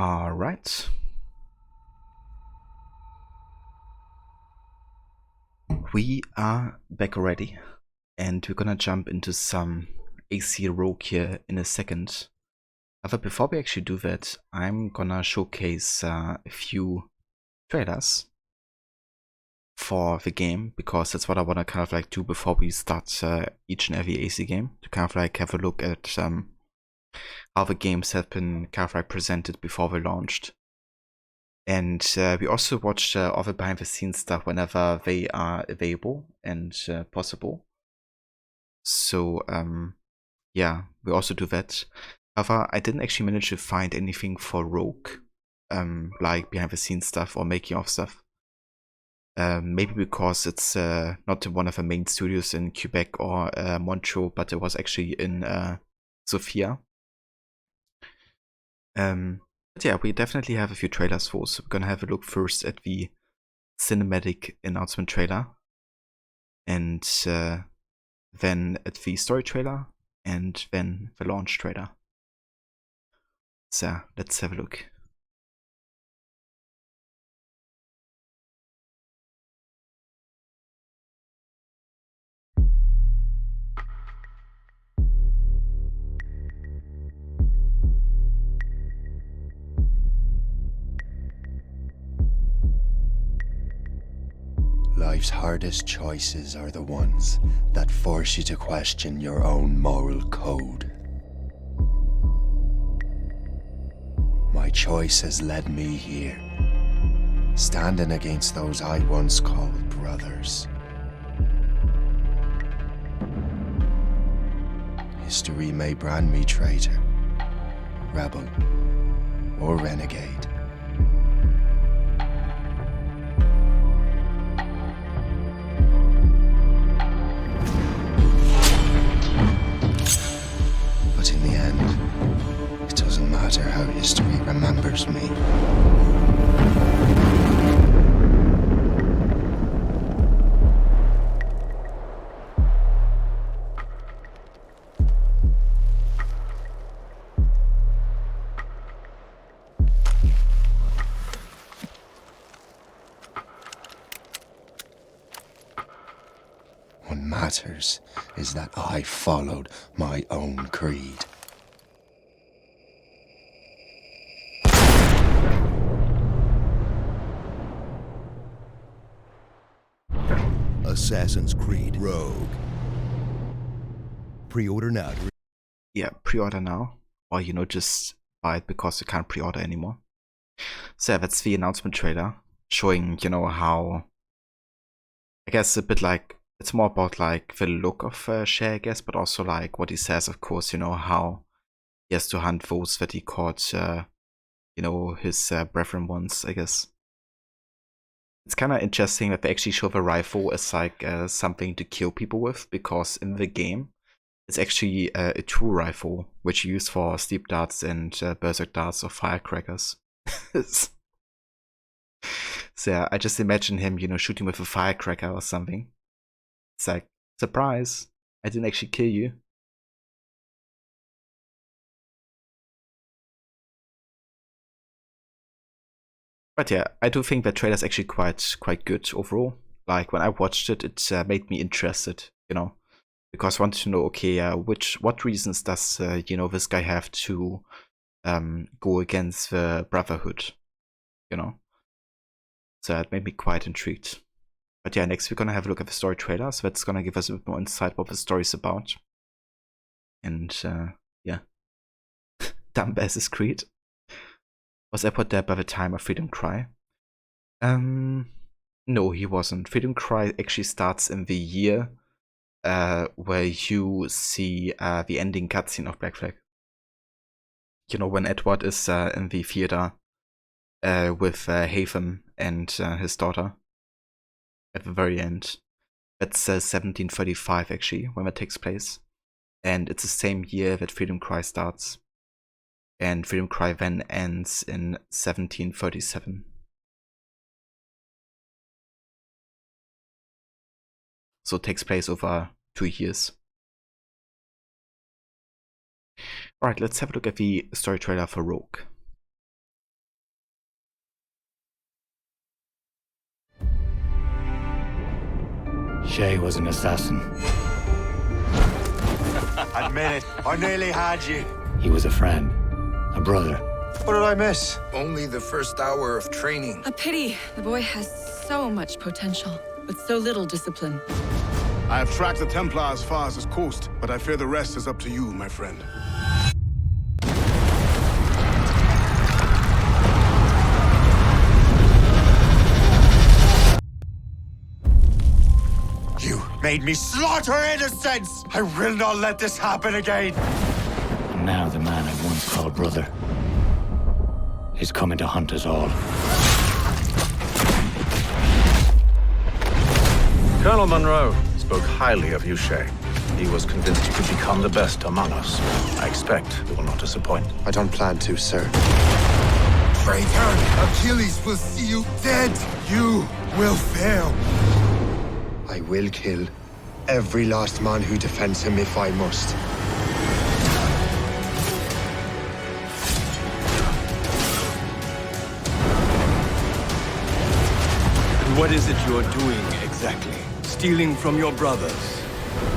All right. We are back already, and we're gonna jump into some AC Rogue here in a second. But before we actually do that, I'm gonna showcase a few trailers for the game, because that's what I wanna kind of like do before we start each and every AC game, to kind of like have a look at how the games have been kind of like presented before they launched. And we also watch all the behind the scenes stuff whenever they are available and possible. So yeah, we also do that. However, I didn't actually manage to find anything for Rogue, like behind the scenes stuff or making of stuff. Maybe because it's not in one of the main studios in Quebec or Montreal, but it was actually in Sofia. But yeah, we definitely have a few trailers for, so we're gonna have a look first at the cinematic announcement trailer, and then at the story trailer, and then the launch trailer. So let's have a look. Life's hardest choices are the ones that force you to question your own moral code. My choice has led me here, standing against those I once called brothers. History may brand me traitor, rebel, or renegade. But in the end, it doesn't matter how history remembers me. What matters is that I followed my own creed. Assassin's Creed Rogue. Pre-order now. Yeah, pre-order now, or just buy it because you can't pre-order anymore. So yeah, that's the announcement trailer, showing how, I guess, a bit like, it's more about like the look of Shay, I guess, but also like what he says, of course, how he has to hunt those that he caught, his brethren ones, I guess. It's kind of interesting that they actually show the rifle as like something to kill people with, because in the game it's actually a true rifle, which you use for sleep darts and berserk darts or firecrackers. So yeah, I just imagine him, shooting with a firecracker or something. It's like, surprise, I didn't actually kill you. But yeah, I do think that trailer's actually quite good overall. Like when I watched it, it made me interested, because I wanted to know, okay, what reasons does this guy have to go against the Brotherhood, So it made me quite intrigued. But yeah, next we're gonna have a look at the story trailer, so that's gonna give us a bit more insight what the story's about. And yeah, dumb Assassin's Creed. Was Edward there by the time of Freedom Cry? No, he wasn't. Freedom Cry actually starts in the year where you see the ending cutscene of Black Flag. When Edward is in the theater with Hatham and his daughter at the very end. That's 1735 actually, when that takes place. And it's the same year that Freedom Cry starts. And Freedom Cry then ends in 1737. So it takes place over 2 years. Alright, let's have a look at the story trailer for Rogue. Shay was an assassin. Admit it, I nearly had you. He was a friend, a brother. What did I miss? Only the first hour of training. A pity. The boy has so much potential, but so little discipline. I have tracked the Templar as far as this coast, but I fear the rest is up to you, my friend. You made me slaughter innocents! I will not let this happen again! And now the man I once called brother is coming to hunt us all. Colonel Monroe spoke highly of you, Shay. He was convinced you could become the best among us. I expect you will not disappoint. I don't plan to, sir. Traitor! Achilles will see you dead! You will fail! I will kill every last man who defends him if I must. What is it you're doing exactly? Stealing from your brothers?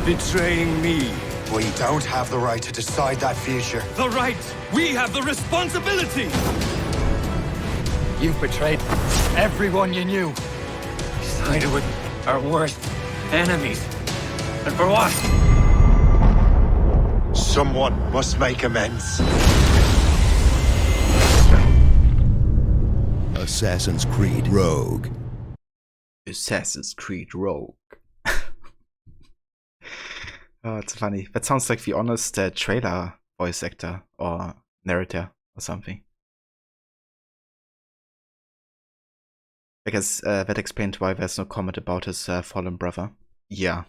Betraying me? We don't have the right to decide that future. The right! We have the responsibility! You've betrayed everyone you knew. Sided with our worst enemies. And for what? Someone must make amends. Assassin's Creed Rogue. Assassin's Creed Rogue. Oh, it's funny. That sounds like the honest trailer voice actor or narrator or something. I guess that explained why there's no comment about his fallen brother. Yeah.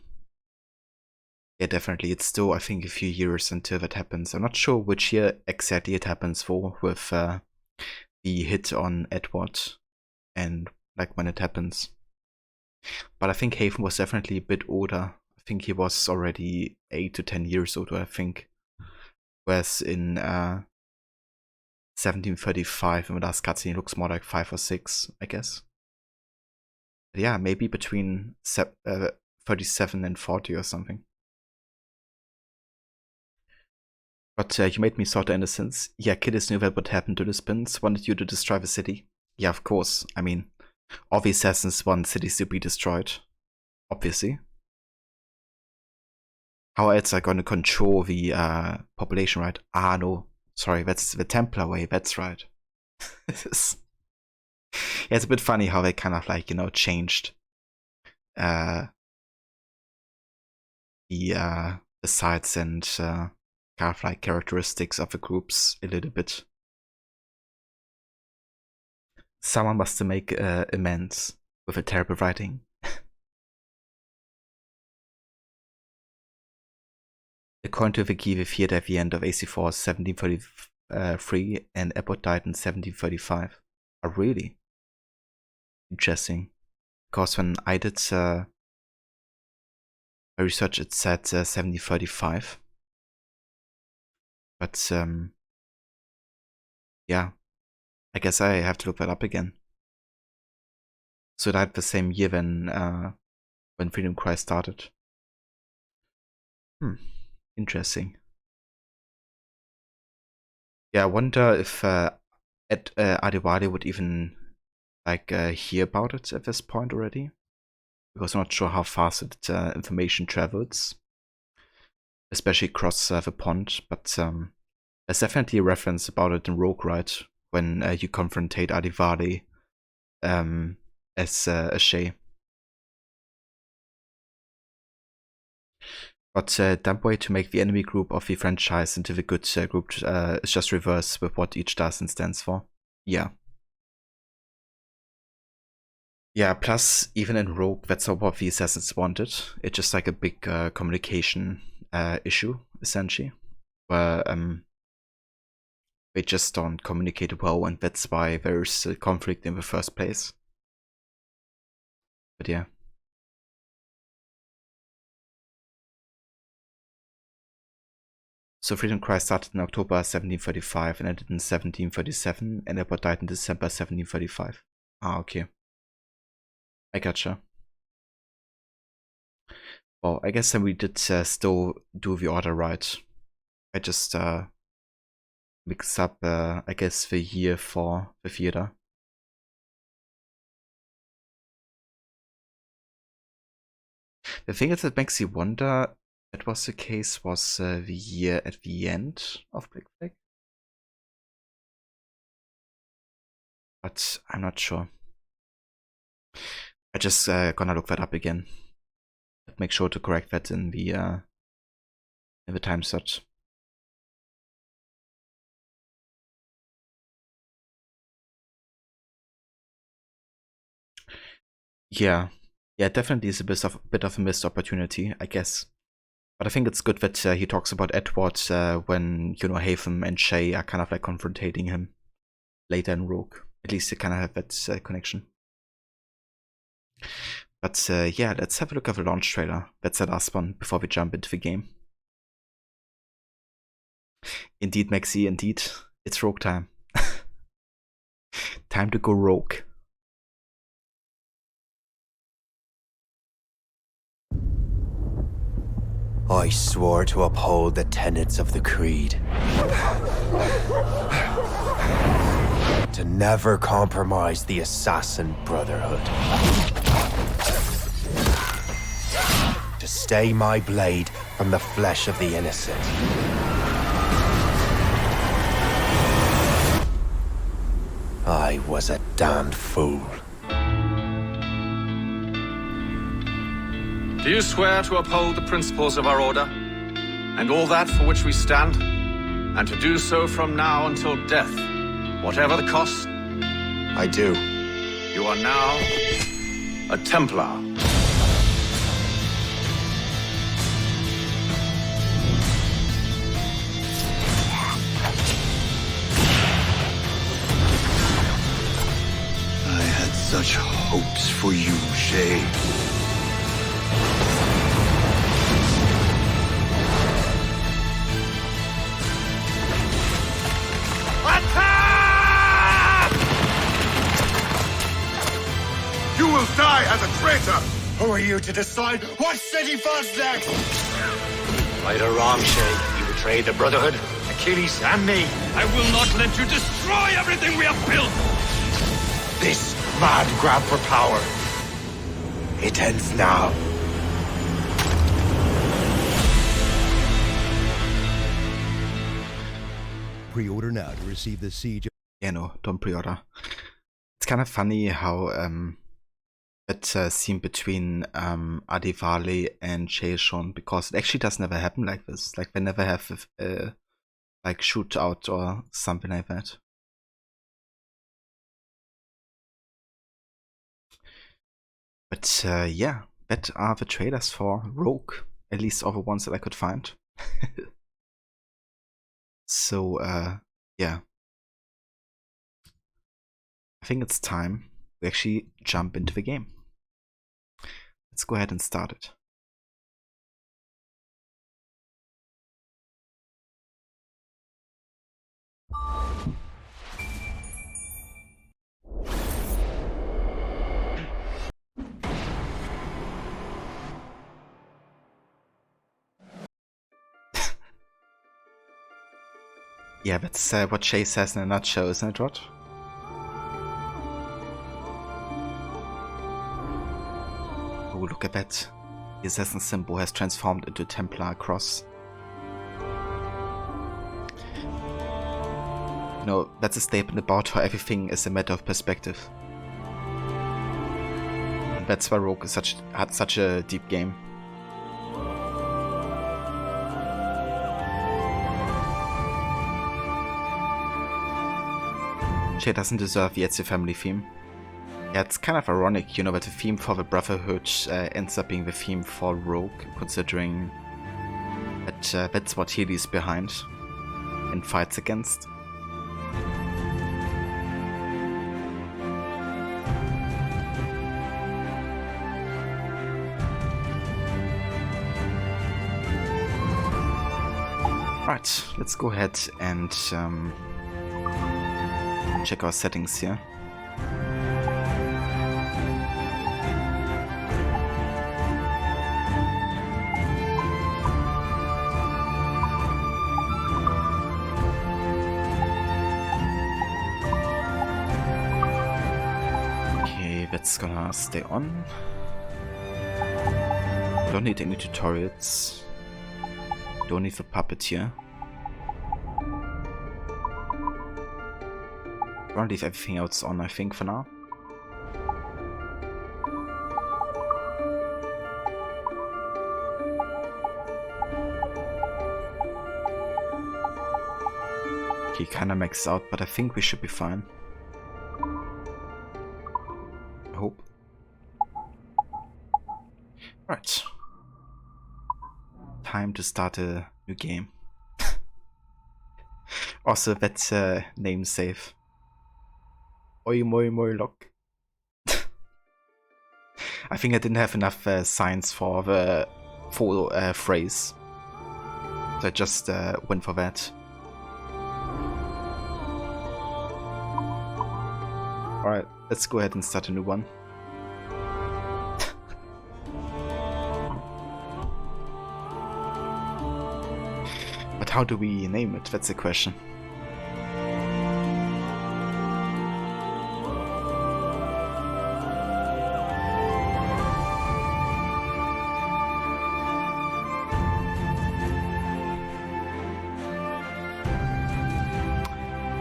Yeah, definitely. It's still, I think, a few years until that happens. I'm not sure which year exactly it happens for with the hit on Edward and like when it happens. But I think Haven was definitely a bit older. I think he was already 8 to 10 years older, I think. Whereas in 1735, in the last cutscene, he looks more like 5 or 6, I guess. But yeah, maybe between 37 and 40 or something. But you made me sort of innocence. Yeah, Kidis knew that what happened to the Spins, wanted you to destroy the city. Yeah, of course. I mean, all the assassins want cities to be destroyed. Obviously. How else are going to control the population, right? Ah, no. Sorry, that's the Templar way. That's right. Yeah, it's a bit funny how they kind of like, you know, changed the sides and kind of like characteristics of the groups a little bit. Someone must make amends with a terrible writing. According to Wiki, the feared at the end of AC4 1733 and Abbott died in 1735. Oh, really? Interesting. Because when I did my research, it said 1735. But yeah, I guess I have to look that up again. So it died the same year when Freedom Cry started. Interesting. Yeah, I wonder if Adewale would even like hear about it at this point already, because I'm not sure how fast information travels, especially across the pond. But there's definitely a reference about it in Rogue, right? When you confrontate Adewale as a Shay. But dumb way to make the enemy group of the franchise into the good group is just reverse with what each does and stands for. Yeah. Yeah, plus, even in Rogue, that's not what the assassins wanted. It's just like a big communication issue, essentially. Where they just don't communicate well, and that's why there's a conflict in the first place. But yeah. So Freedom Cry started in October 1735 and ended in 1737, and Edward died in December 1735. Ah, okay. I gotcha. Well, I guess then we did still do the order right. I just mixed up, I guess, the year for the theater. The thing is that makes you wonder that was the case was the year at the end of Black Flag. But I'm not sure. I just gonna look that up again. Make sure to correct that in the time slot. Yeah, definitely is a bit of a missed opportunity, I guess. But I think it's good that he talks about Edward when, you know, Hatham and Shay are kind of like confronting him later in Rogue. At least they kind of have that connection. But yeah, let's have a look at the launch trailer. That's the last one before we jump into the game. Indeed, Maxi, indeed. It's Rogue time. Time to go rogue. I swore to uphold the tenets of the Creed. To never compromise the Assassin Brotherhood. To stay my blade from the flesh of the innocent. I was a damned fool. Do you swear to uphold the principles of our order, and all that for which we stand, and to do so from now until death, whatever the cost? I do. You are now a Templar. I had such hopes for you, Shay. You will die as a traitor! Who are you to decide what city falls next? Right or wrong, Shay, you betrayed the Brotherhood, Achilles, and me. I will not let you destroy everything we have built! This mad grab for power. It ends now. Pre-order now to receive the Siege. Yeah, no, don't pre-order. It's kind of funny how that scene between Adivale and Shay is shown, because it actually does never happen like this. Like, they never have like shootout or something like that. But yeah, that are the trailers for Rogue, at least all the ones that I could find. So yeah, I think it's time we actually jump into the game. Let's go ahead and start it. Yeah, that's what Shay says in a nutshell, isn't it, Rod? Oh, look at that. The assassin symbol has transformed into a Templar cross. You know, that's a statement about how everything is a matter of perspective. And that's why Rogue is had such a deep game. Shay doesn't deserve the Ezio family theme. Yeah, it's kind of ironic, you know, that the theme for the Brotherhood ends up being the theme for Rogue, considering that that's what Healy's behind and fights against. Right, let's go ahead and check our settings here. That's gonna stay on. Don't need any tutorials. Don't need the puppeteer. Gonna leave everything else on, I think, for now. He kinda maxed out, but I think we should be fine. I hope. Right. Time to start a new game. Also, that name save. Oi moi moi lock. I think I didn't have enough signs for the full phrase. So I just went for that. Alright, let's go ahead and start a new one. But how do we name it? That's the question.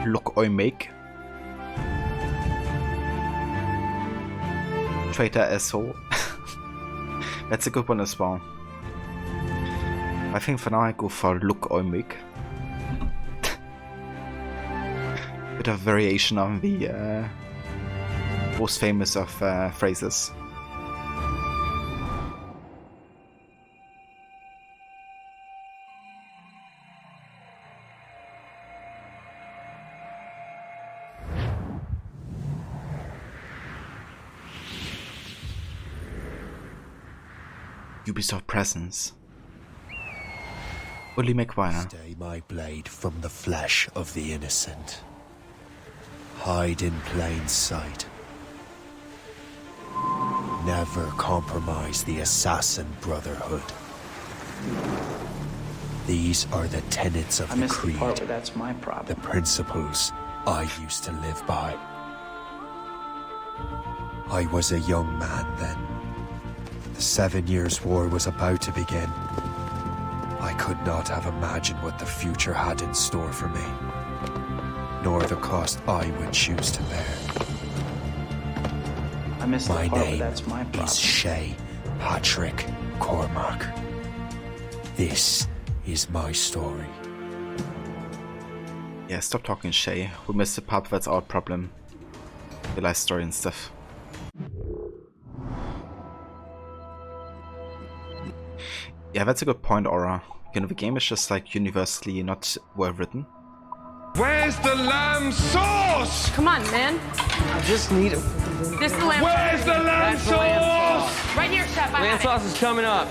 Look oi make. Traitor asshole. That's a good one as well. I think for now I go for look oi make. Bit of variation on the most famous of phrases. Ubisoft presence. Willie McGuire. Stay my blade from the flesh of the innocent. Hide in plain sight. Never compromise the assassin brotherhood. These are the tenets of the creed. The part where that's my problem. The principles I used to live by. I was a young man then. The 7 Years' War was about to begin. I could not have imagined what the future had in store for me, nor the cost I would choose to bear. I missed the My part where name that's my problem. is Shay Patrick Cormac. This is my story. Yeah, stop talking, Shay. We missed the pub, that's our problem. The life story and stuff. Yeah, that's a good point, Aura. You know, the game is just like universally not well written. Where's the lamb sauce? Come on, man. I just need it. This is the lamb Where's the lamb sauce? Right here, chef. Lamb sauce is coming up.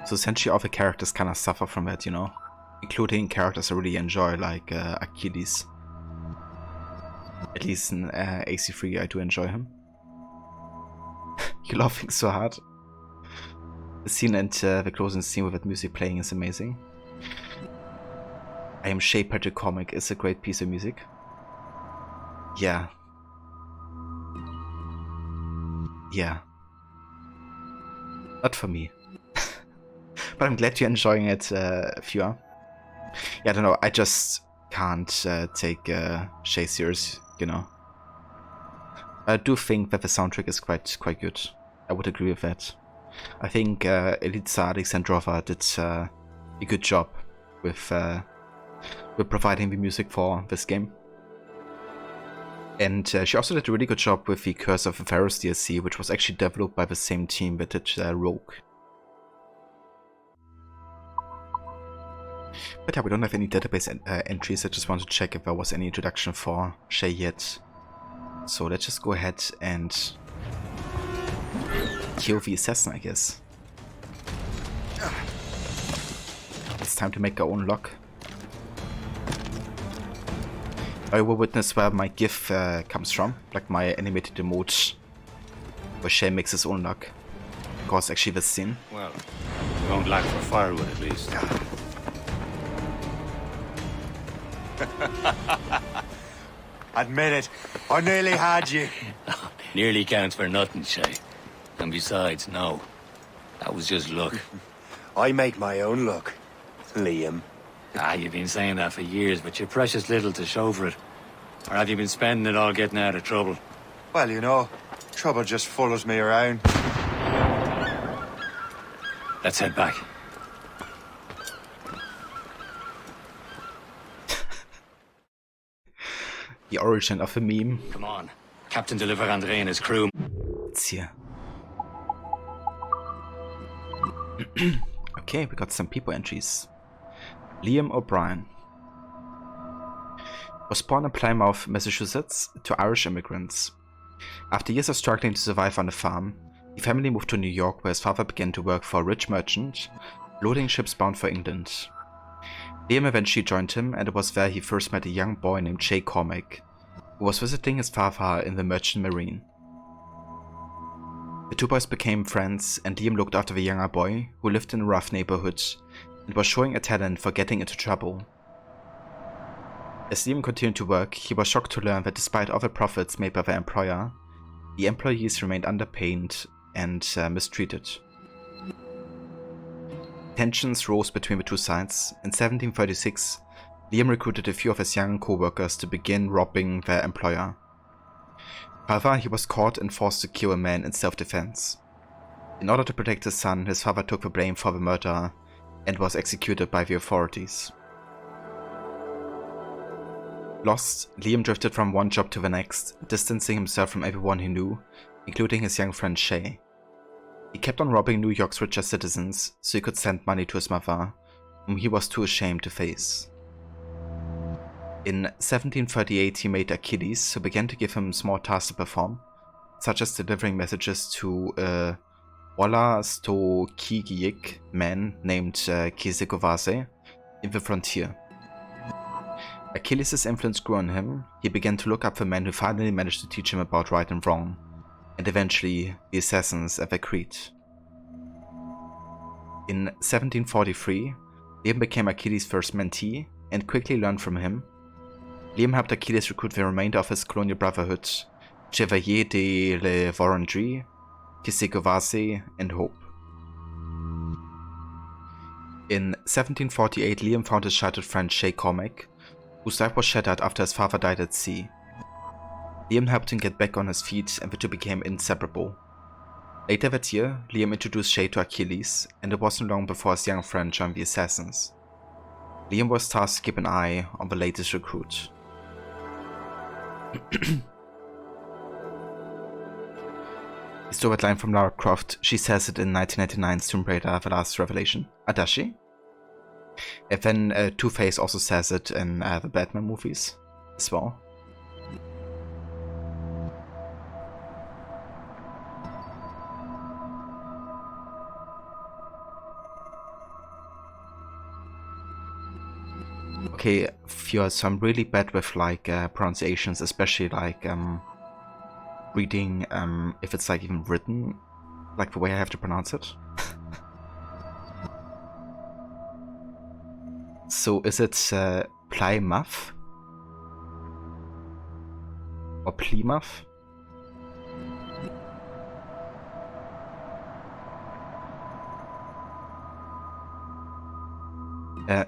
So essentially all the characters kind of suffer from that, you know? Including characters I really enjoy, like Achilles. At least in AC3 I do enjoy him. You're laughing so hard. The scene and the closing scene with that music playing is amazing. I Am Shay Patrick Comic is a great piece of music. Yeah. Yeah. Not for me. But I'm glad you're enjoying it, Fua. Yeah, I don't know, I just can't take Shay serious, you know. I do think that the soundtrack is quite good. I would agree with that. I think Elitsa Alexandrova did a good job with providing the music for this game. And she also did a really good job with the Curse of the Pharaohs DLC, which was actually developed by the same team that did Rogue. But yeah, we don't have any database entries. I just want to check if there was any introduction for Shay yet. So let's just go ahead and kill the assassin, I guess. It's time to make our own lock. I will witness where my GIF comes from, like my animated emote where Shay makes his own lock. Because actually this scene. Well, we won't lack for firewood at least. Admit it, I nearly had you. Nearly counts for nothing, Shay. And besides, no. That was just luck. I make my own luck, Liam. You've been saying that for years, but you're precious little to show for it. Or have you been spending it all getting out of trouble? Well, you know, trouble just follows me around. Let's head back. The origin of a meme. Come on. Captain Deliver André and his crew. It's here. Okay, we got some people entries. Liam O'Brien was born in Plymouth, Massachusetts, to Irish immigrants. After years of struggling to survive on a farm, the family moved to New York, where his father began to work for a rich merchant, loading ships bound for England. Liam eventually joined him, and it was there he first met a young boy named Jay Cormac, who was visiting his father in the Merchant Marine. The two boys became friends, and Liam looked after the younger boy, who lived in a rough neighborhood and was showing a talent for getting into trouble. As Liam continued to work, he was shocked to learn that despite all the profits made by their employer, the employees remained underpaid and mistreated. Tensions rose between the two sides. In 1736, Liam recruited a few of his young co-workers to begin robbing their employer. However, he was caught and forced to kill a man in self-defense. In order to protect his son, his father took the blame for the murder and was executed by the authorities. Lost, Liam drifted from one job to the next, distancing himself from everyone he knew, including his young friend Shay. He kept on robbing New York's richest citizens so he could send money to his mother, whom he was too ashamed to face. In 1738 he made Achilles, who began to give him small tasks to perform, such as delivering messages to a Wallastokigik man named Kisekovase in the frontier. Achilles' influence grew on him. He began to look up the men who finally managed to teach him about right and wrong, and eventually the assassins at their creed. In 1743, Liam became Achilles' first mentee and quickly learned from him. Liam helped Achilles recruit the remainder of his colonial brotherhood, Chevalier de la Varendrye, Kisekovase, and Hope. In 1748, Liam found his childhood friend Shay Cormac, whose life was shattered after his father died at sea. Liam helped him get back on his feet, and the two became inseparable. Later that year, Liam introduced Shay to Achilles, and it wasn't long before his young friend joined the assassins. Liam was tasked to keep an eye on the latest recruit. He stole that line from Lara Croft. She says it in 1999's Tomb Raider: The Last Revelation. Does she? And then Two-Face also says it in the Batman movies as well. Okay, Fjord, so I'm really bad with like pronunciations, especially like reading if it's like even written, like the way I have to pronounce it. So is it Plymouth? Or Plymouth?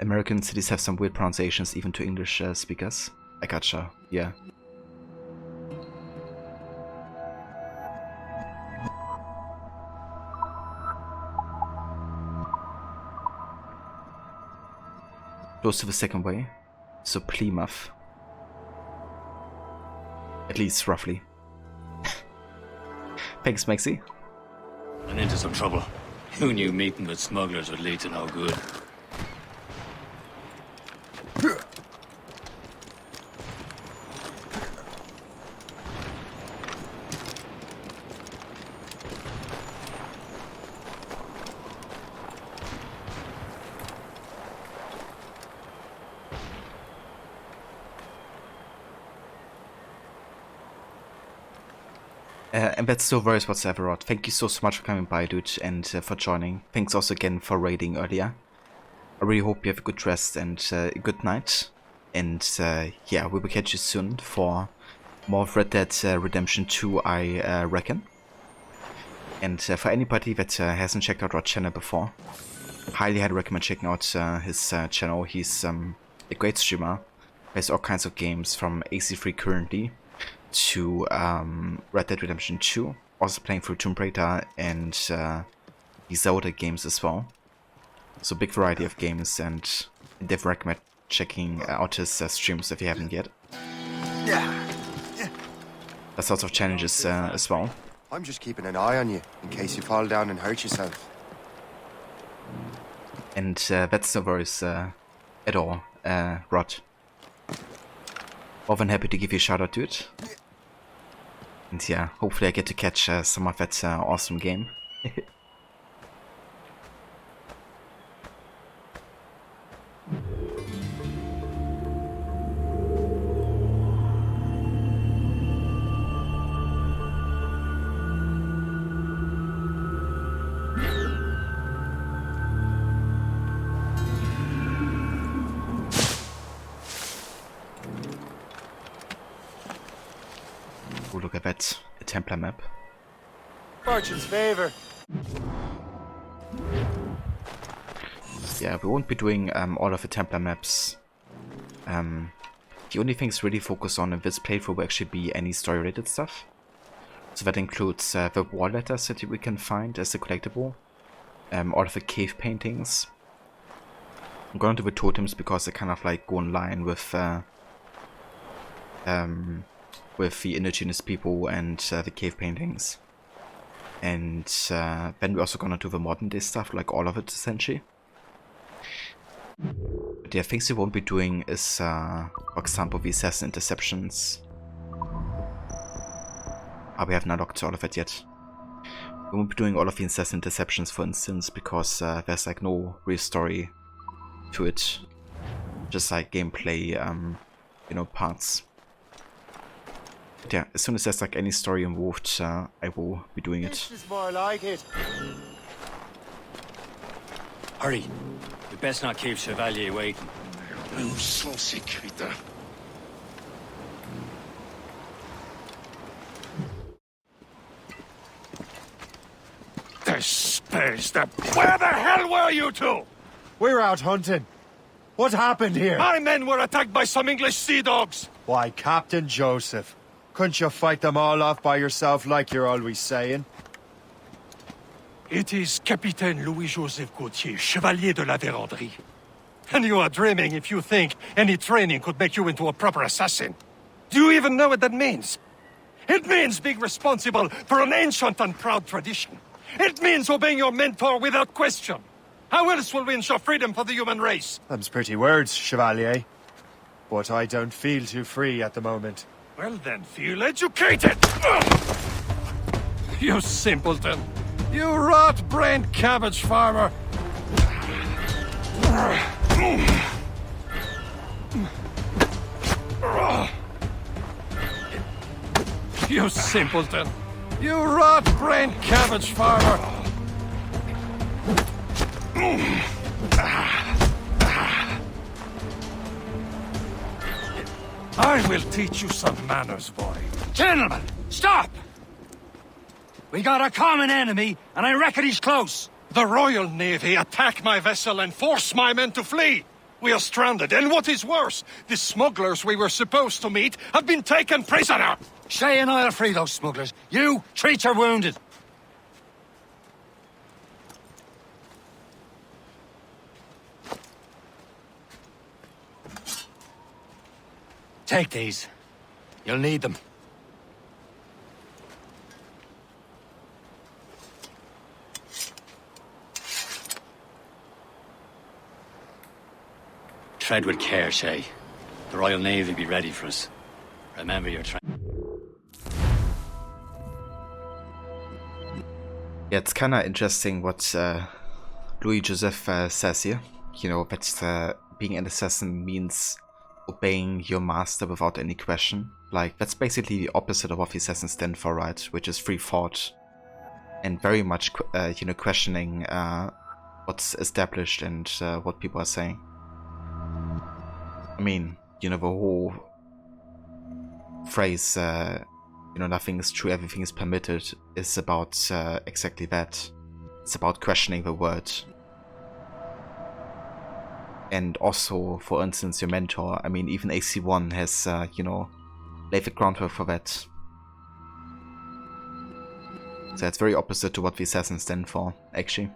American cities have some weird pronunciations even to English speakers. I gotcha, yeah. Close to the second way, so Plymouth. At least roughly. Thanks, Maxi. And into some trouble. Who knew meeting with smugglers would lead to no good? And that's no worries whatsoever, Rod. Thank you so much for coming by, dude, and for joining. Thanks also again for raiding earlier. I really hope you have a good rest and a good night. And yeah, we will catch you soon for more of Red Dead Redemption 2, I reckon. And for anybody that hasn't checked out our channel before, highly recommend checking out his channel. He's a great streamer. Has all kinds of games from AC3 currently to Red Dead Redemption 2. Also playing through Tomb Raider and the Zelda games as well. So big variety of games, and I definitely recommend checking out his streams if you haven't yet. There's lots of challenges as well. I'm just keeping an eye on you, in case you fall down and hurt yourself. And that's no worries at all, Rod. More than happy to give you a shout out to it. And yeah, hopefully I get to catch some of that awesome game. Oh, look at that, a Templar map. Fortune's favor. Yeah, we won't be doing all of the Templar maps. The only things really focused on in this playthrough will actually be any story-related stuff. So that includes the wall letters that we can find as a collectible, all of the cave paintings. I'm gonna do the totems because they kind of like go in line with the indigenous people and the cave paintings. And then we're also gonna do the modern day stuff, like all of it essentially. But yeah, things we won't be doing is, for example, the assassin interceptions. We haven't unlocked all of it yet. We won't be doing all of the assassin interceptions, for instance, because there's like no real story to it. Just like gameplay, you know, parts. But yeah, as soon as there's like any story involved, I will be doing it. This is more like it. Hurry. We best not keep Chevalier waiting. Où sont ces crétins? Despise them! Where the hell were you two? We're out hunting. What happened here? My men were attacked by some English sea dogs! Why, Captain Joseph. Couldn't you fight them all off by yourself like you're always saying? It is Capitaine Louis-Joseph Gauthier, Chevalier de la Vérendrye. And you are dreaming if you think any training could make you into a proper assassin. Do you even know what that means? It means being responsible for an ancient and proud tradition. It means obeying your mentor without question. How else will we ensure freedom for the human race? Them's pretty words, Chevalier. But I don't feel too free at the moment. Well then, feel educated! You simpleton! You rot-brained cabbage farmer! You simpleton! You rot-brained cabbage farmer! I will teach you some manners, boy. Gentlemen, stop! We got a common enemy, and I reckon he's close. The Royal Navy attack my vessel and force my men to flee. We are stranded, and what is worse, the smugglers we were supposed to meet have been taken prisoner. Shay and I'll free those smugglers. You, treat your wounded. Take these. You'll need them. Tread with care, Shay. The Royal Navy will be ready for us. Remember your Yeah, it's kind of interesting what Louis Joseph says here. You know, that being an assassin means obeying your master without any question. Like, that's basically the opposite of what the assassins stand for, right? Which is free thought and very much, you know, questioning what's established and what people are saying. I mean, you know, the whole phrase, nothing is true, everything is permitted, is about exactly that. It's about questioning the word. And also, for instance, your mentor, I mean, even AC1 has, laid the groundwork for that. So it's very opposite to what the assassins stand for, actually.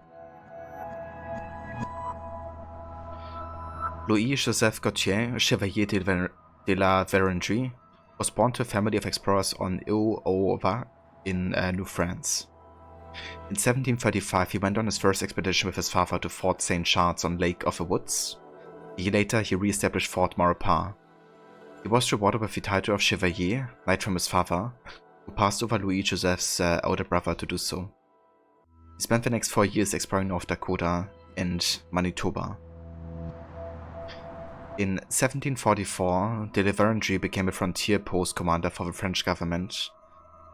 Louis-Joseph Gautier, Chevalier de la Vérendrye, was born to a family of explorers on Île-aux-Vaches in New France. In 1735, he went on his first expedition with his father to Fort St. Charles on Lake of the Woods. A year later, he re-established Fort Maurepas. He was rewarded with the title of Chevalier, knight from his father, who passed over Louis-Joseph's older brother to do so. He spent the next 4 years exploring North Dakota and Manitoba. In 1744, de la Vérendrye became a frontier post commander for the French government.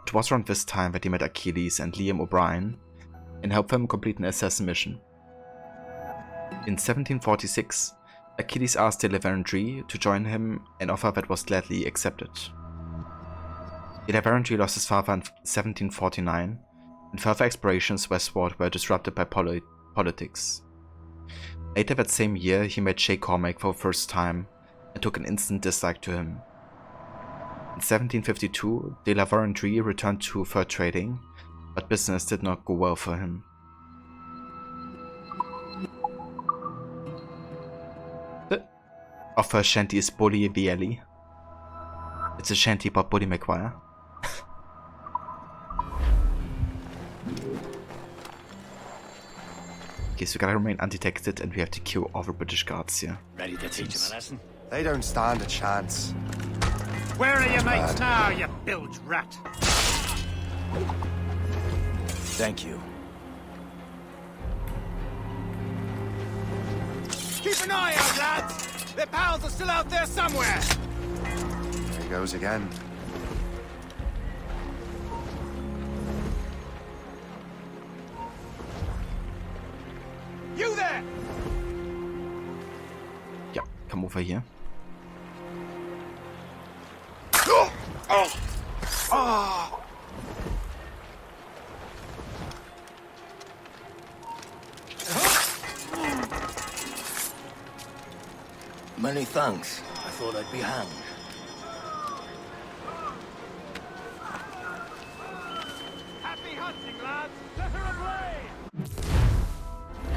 It was around this time that he met Achilles and Liam O'Brien and helped them complete an assassin mission. In 1746, Achilles asked de la Vérendrye to join him, an offer that was gladly accepted. De la Vérendrye lost his father in 1749, and further explorations westward were disrupted by politics. Later that same year, he met Shay Cormac for the first time and took an instant dislike to him. In 1752, de la Vérendrye returned to fur trading, but business did not go well for him. The offer shanty is Bully Vielli. It's a shanty about Bully McGuire. Okay, so we gotta remain undetected and we have to kill all the British guards here. Ready to teach him a lesson? They don't stand a chance. Where are your mates now, you bilge rat? Thank you. Keep an eye out, lads! Their pals are still out there somewhere! There he goes again. You there! Yeah, come over here. Many thanks. I thought I'd be hanged. Happy hunting, lads! Let her ablaze!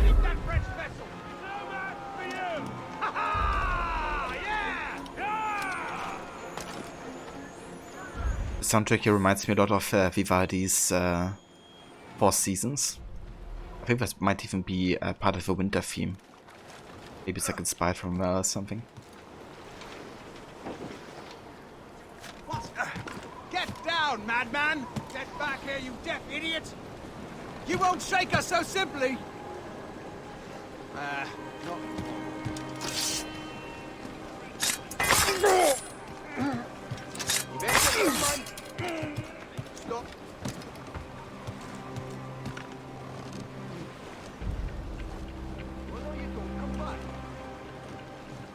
Keep that French vessel! No match for you! Ha ha! Yeah! Yeah! The soundtrack here reminds me a lot of Vivaldi's Four Seasons. I think that might even be part of the winter theme. Maybe it's like inspired from something. What? Get down, madman! Get back here, you deaf idiot! You won't shake us so simply! Not... You better get this one. Stop. What are you doing? Come back.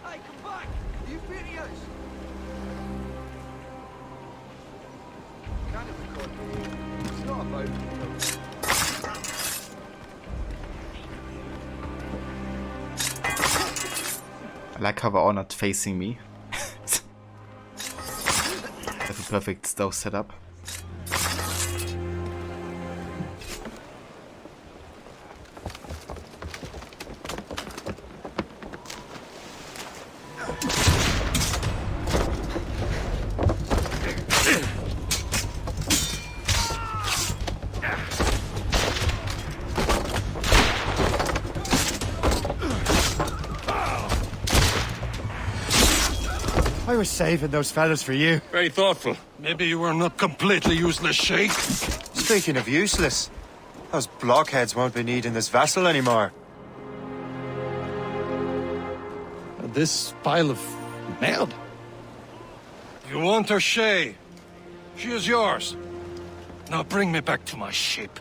Hey, come back! Are you idiots? Kind of record. It's not about... I like how they're all not facing me. Have a perfect stealth setup. I was saving those fellas for you. Very thoughtful. Maybe you were not completely useless, Sheik. Speaking of useless, those blockheads won't be needing this vessel anymore. This pile of merde. You want her, Shay? She is yours. Now bring me back to my ship.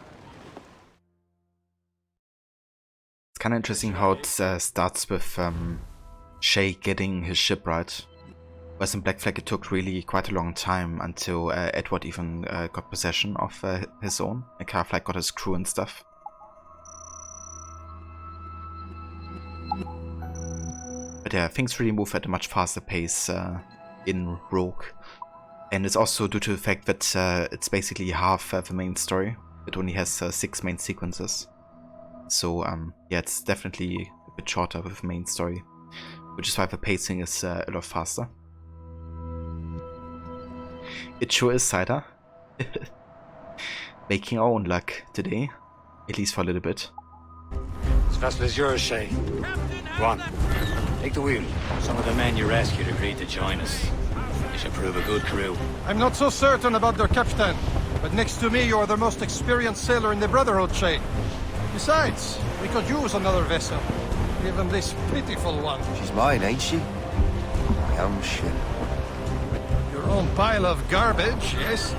It's kind of interesting how it starts with Shay getting his ship right. Whereas in Black Flag it took really quite a long time until Edward even got possession of his own, and kind of like got his crew and stuff. But yeah, things really move at a much faster pace in Rogue. And it's also due to the fact that it's basically half the main story. It only has 6 main sequences. So yeah, it's definitely a bit shorter with the main story. Which is why the pacing is a lot faster. It sure is Cider. Making our own luck today. At least for a little bit. This vessel is yours, Shay. Go on. Take the wheel. Some of the men you rescued agreed to join us. You should prove a good crew. I'm not so certain about their captain, but next to me you are the most experienced sailor in the Brotherhood chain. Besides, we could use another vessel, given this pitiful one. She's mine, ain't she? My own ship. Your own pile of garbage, yes?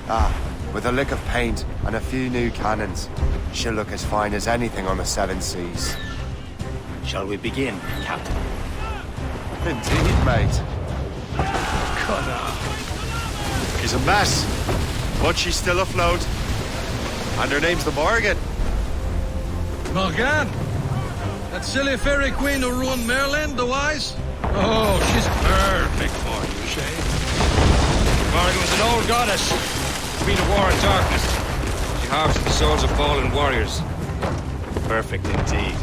Ah, with a lick of paint and a few new cannons. She'll look as fine as anything on the 7 seas. Shall we begin, Captain? Indeed, mate. She's a mess, but she's still afloat. And her name's the Morgan. Morgan? That silly fairy queen who ruined Merlin, the wise? Oh, she's perfect for you, Shay. Morgan was an old goddess. Queen of war and darkness. She harvested the souls of fallen warriors. Perfect indeed.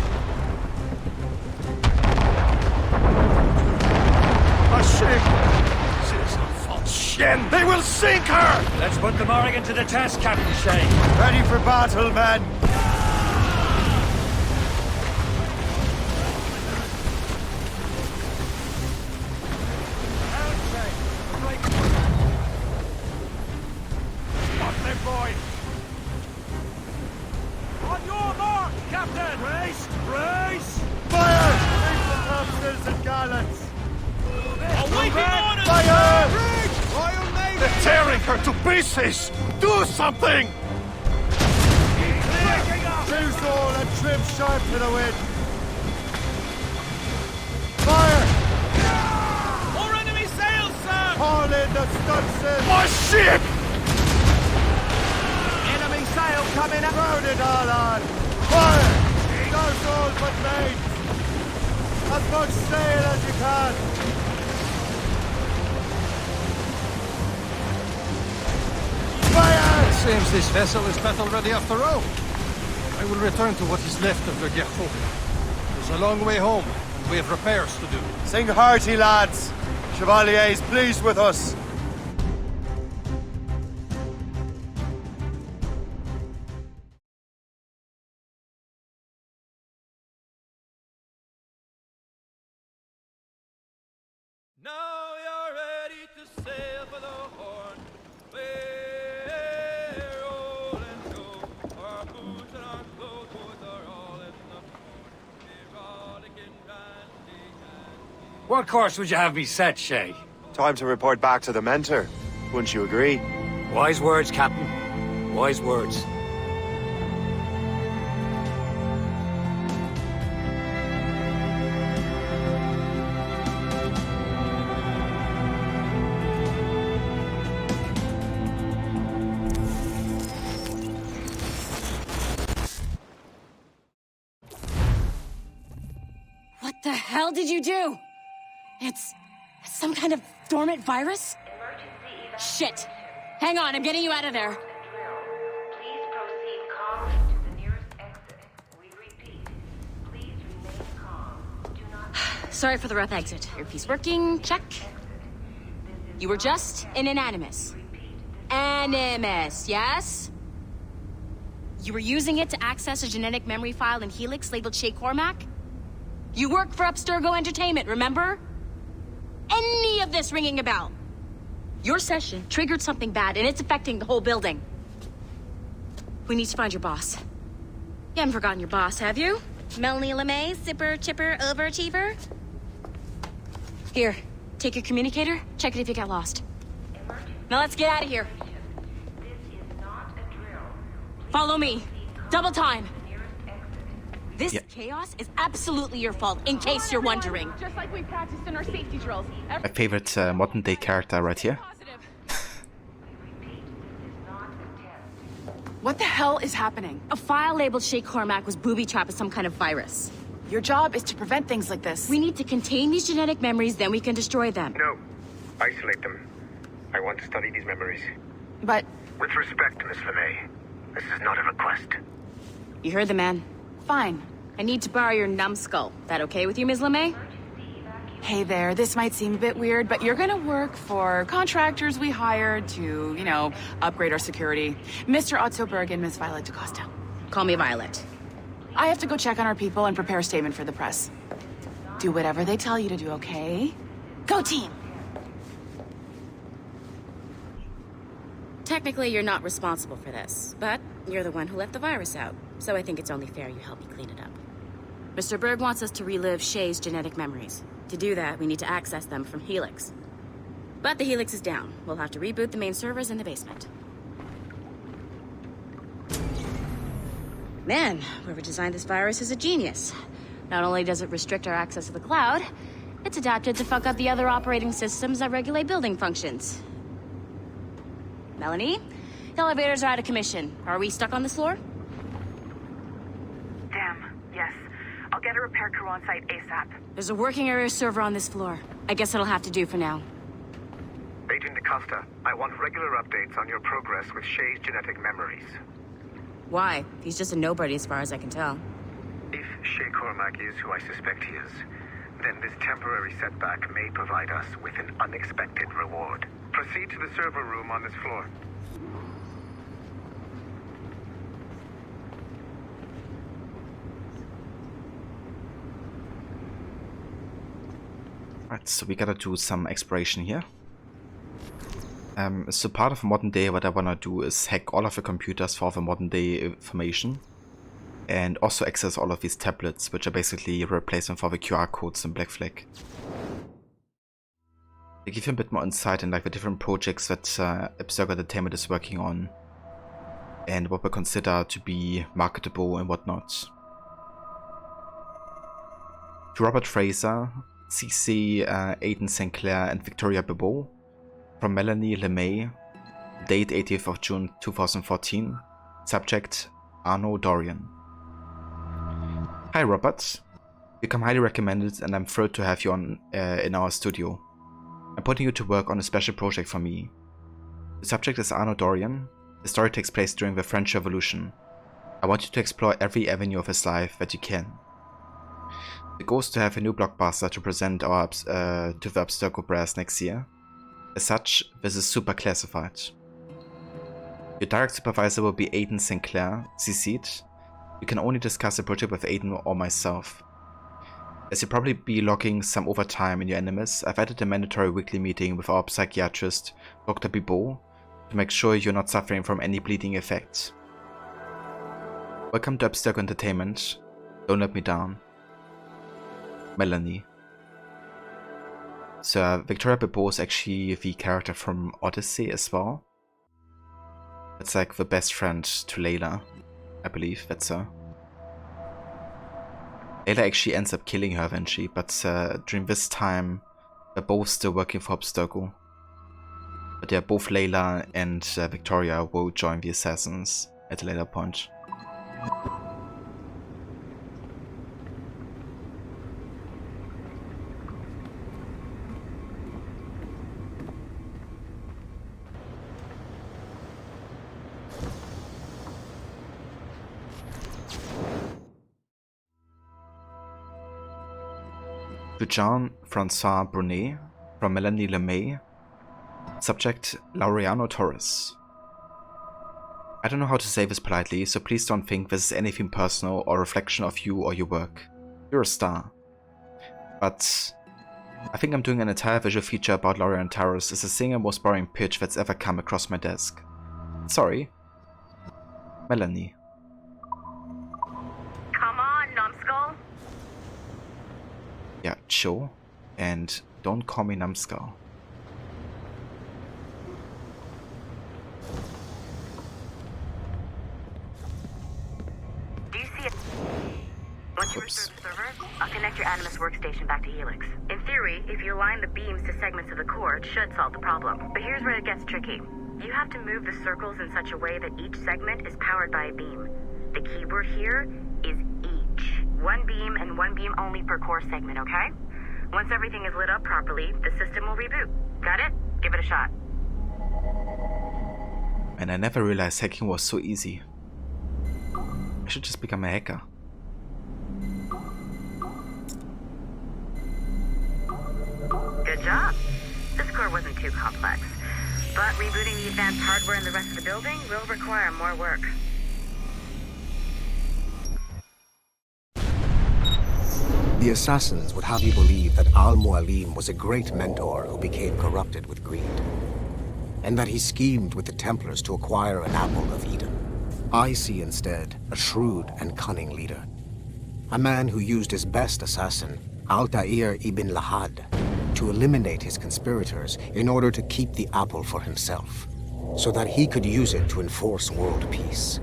A ship! She's a false shin! They will sink her! Let's put the Morgan to the test, Captain Shay. Ready for battle, men! On your mark, Captain! Race! Race! Fire! Officers and gallants! Awaiting orders! Fire! Royal Navy! They're tearing her to pieces! Do something! Breaking up! Choose all and trim sharp to the wind! Fire! More enemy sails, sir! Haul in the stunsail! My ship! Enemy sail coming up! Round it all on! Fire! Those all but mates! As much sail as you can! Fire! It seems this vessel is battle ready after all. I will return to what is left of the Gerchuk. It's a long way home, and we have repairs to do. Sing hearty, lads! Chevalier's pleased with us! Now you're ready to sail for the Horn. We're rolling go. Our boots and our clothes are all in the port. We're rollicking randy and What course would you have me set, Shay? Time to report back to the mentor. Wouldn't you agree? Wise words, Captain. Wise words. What the hell did you do? It's some kind of dormant virus? Shit! Hang on, I'm getting you out of there. Please proceed calmly to the nearest exit. We repeat, please remain calm. Do not... Sorry for the rough exit. Earpiece working, check. You were just an animus. Animus, yes? You were using it to access a genetic memory file in Helix labeled Shay Cormac? You work for Abstergo Entertainment, remember? Any of this ringing a bell? Your session triggered something bad, and it's affecting the whole building. We need to find your boss. You haven't forgotten your boss, have you? Melanie LeMay, zipper, chipper, overachiever? Here, take your communicator, check it if you got lost. Now let's get out of here. This is not a drill. Follow me. Double time. Nearest exit. We This chaos is absolutely your fault, in case you're wondering. Just like we practiced in our safety drills. My favorite modern day character right here. What the hell is happening? A file labeled Shay Cormac was booby-trapped with some kind of virus. Your job is to prevent things like this. We need to contain these genetic memories, then we can destroy them. No. Isolate them. I want to study these memories. But... With respect, Miss LeMay, this is not a request. You heard the man. Fine. I need to borrow your numbskull. That okay with you, Ms. LeMay? Hey there, this might seem a bit weird, but you're gonna work for contractors we hired to, you know, upgrade our security. Mr. Otto Berg and Miss Violet DaCosta. Call me Violet. I have to go check on our people and prepare a statement for the press. Do whatever they tell you to do, okay? Go team! Technically, you're not responsible for this, but you're the one who let the virus out, so I think it's only fair you help me clean it up. Mr. Berg wants us to relive Shay's genetic memories. To do that, we need to access them from Helix. But the Helix is down. We'll have to reboot the main servers in the basement. Man, whoever designed this virus is a genius. Not only does it restrict our access to the cloud, it's adapted to fuck up the other operating systems that regulate building functions. Melanie? The elevators are out of commission. Are we stuck on this floor? Damn, yes. I'll get a repair crew on site ASAP. There's a working area server on this floor. I guess it'll have to do for now. Agent DaCosta, I want regular updates on your progress with Shay's genetic memories. Why? He's just a nobody as far as I can tell. If Shay Cormac is who I suspect he is, then this temporary setback may provide us with an unexpected reward. Proceed to the server room on this floor. Right, so we gotta do some exploration here. So part of modern day, what I wanna do is hack all of the computers for the modern day information. And also access all of these tablets, which are basically replacement for the QR codes in Black Flag. They give you a bit more insight in like the different projects that Observer Entertainment is working on. And what we consider to be marketable and whatnot. To Robert Fraser, CC, Aidan Sinclair and Victoria Bebo. From Melanie LeMay, date 80th of June 2014, subject Arno Dorian. Hi Robert, you come highly recommended and I'm thrilled to have you on in our studio. I'm putting you to work on a special project for me. The subject is Arno Dorian. The story takes place during the French Revolution. I want you to explore every avenue of his life that you can. The goal is to have a new blockbuster to present our to the Abstergo brass next year. As such, this is super classified. Your direct supervisor will be Aidan Sinclair, CC'd. You can only discuss the project with Aidan or myself. As you'll probably be logging some overtime in your animus, I've added a mandatory weekly meeting with our psychiatrist, Dr. Bebo, to make sure you're not suffering from any bleeding effects. Welcome to Abstergo Entertainment. Don't let me down. Melanie. So Victoria Bebo is actually the character from Odyssey as well. It's like the best friend to Layla, I believe, that's her. Layla actually ends up killing her eventually, but during this time they're both still working for Abstergo. But yeah, both Layla and Victoria will join the assassins at a later point. To Jean-Francois Brunet, from Melanie LeMay. Subject, Laureano Torres. I don't know how to say this politely, so please don't think this is anything personal or reflection of you or your work. You're a star. But I think I'm doing an entire visual feature about Laureano Torres is the single most boring pitch that's ever come across my desk. Sorry. Melanie. Come on, numbskull. Yeah, chill. And don't call me numbskull. Do you see it? restore the server, I'll connect your Animus workstation back to Helix. In theory, if you align the beams to segments of the core, it should solve the problem. But here's where it gets tricky. You have to move the circles in such a way that each segment is powered by a beam. The keyword here is each. One beam and one beam only per core segment, okay? Once everything is lit up properly, the system will reboot. Got it? Give it a shot. And I never realized hacking was so easy. I should just become a hacker. Good job. This core wasn't too complex. But rebooting the advanced hardware in the rest of the building will require more work. The assassins would have you believe that Al-Mualim was a great mentor who became corrupted with greed, and that he schemed with the Templars to acquire an apple of Eden. I see instead a shrewd and cunning leader, a man who used his best assassin, Altair ibn Lahad, to eliminate his conspirators in order to keep the apple for himself, so that he could use it to enforce world peace.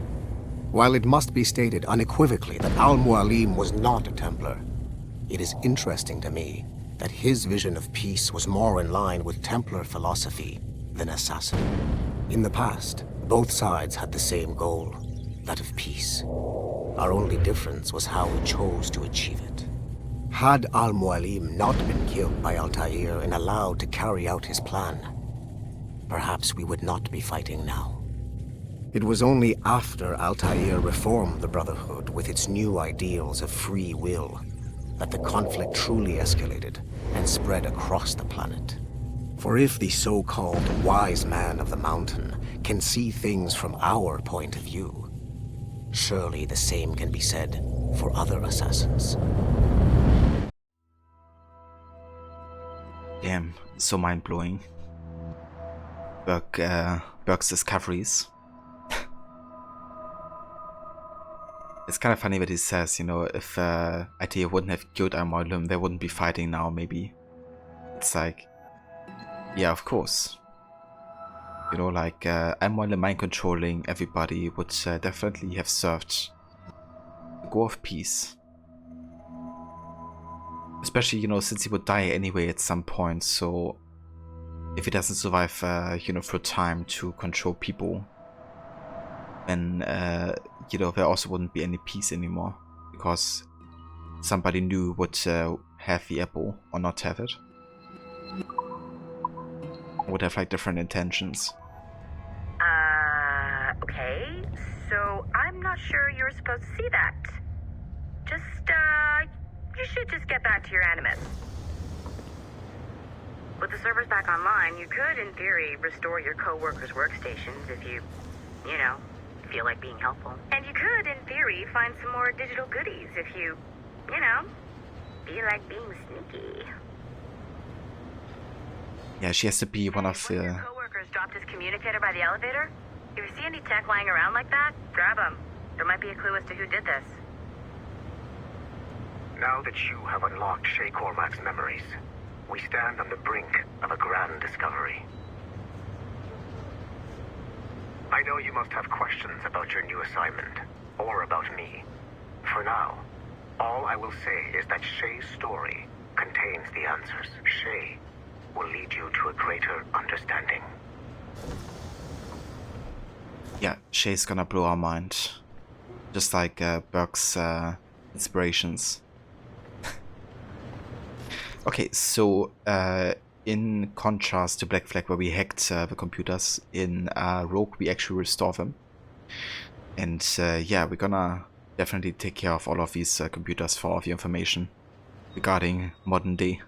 While it must be stated unequivocally that Al-Mualim was not a Templar, it is interesting to me that his vision of peace was more in line with Templar philosophy than assassin. In the past, both sides had the same goal, that of peace. Our only difference was how we chose to achieve it. Had Al-Mualim not been killed by Altair and allowed to carry out his plan, perhaps we would not be fighting now. It was only after Altair reformed the Brotherhood with its new ideals of free will that the conflict truly escalated and spread across the planet. For if the so-called wise man of the mountain can see things from our point of view, surely the same can be said for other assassins. Damn, so mind-blowing. Burke's discoveries. It's kind of funny that he says, you know, if Altair wouldn't have killed Al-Mualim, they wouldn't be fighting now, maybe. It's like, yeah, of course. You know, like, Al-Mualim mind-controlling everybody would definitely have served the goal of peace. Especially, you know, since he would die anyway at some point, so if he doesn't survive, you know, for time to control people, then, you know, there also wouldn't be any peace anymore, because somebody new would have the apple or not have it. Would have, like, different intentions. Okay, so I'm not sure you're supposed to see that. You should just get back to your Animus. With the servers back online, you could, in theory, restore your co-workers' workstations if you know, feel like being helpful. And you could, in theory, find some more digital goodies if you know, feel like being sneaky. Yeah, she has to be one of the... Your co-workers dropped his communicator by the elevator? If you see any tech lying around like that, grab them. There might be a clue as to who did this. Now that you have unlocked Shay Cormac's memories, we stand on the brink of a grand discovery. I know you must have questions about your new assignment, or about me. For now, all I will say is that Shay's story contains the answers. Shay will lead you to a greater understanding. Yeah, Shay's gonna blow our mind. Just like Burke's inspirations. Okay, so in contrast to Black Flag, where we hacked the computers, in Rogue we actually restore them. And yeah, we're gonna definitely take care of all of these computers for all of the information regarding modern day.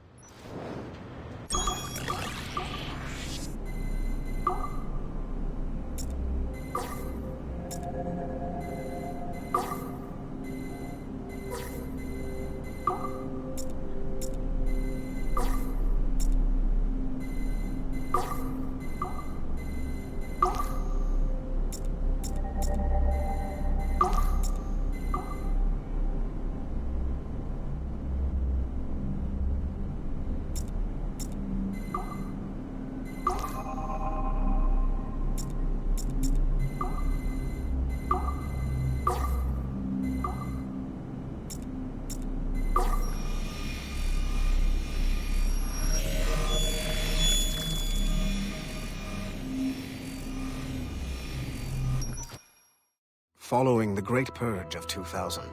Following the Great Purge of 2000,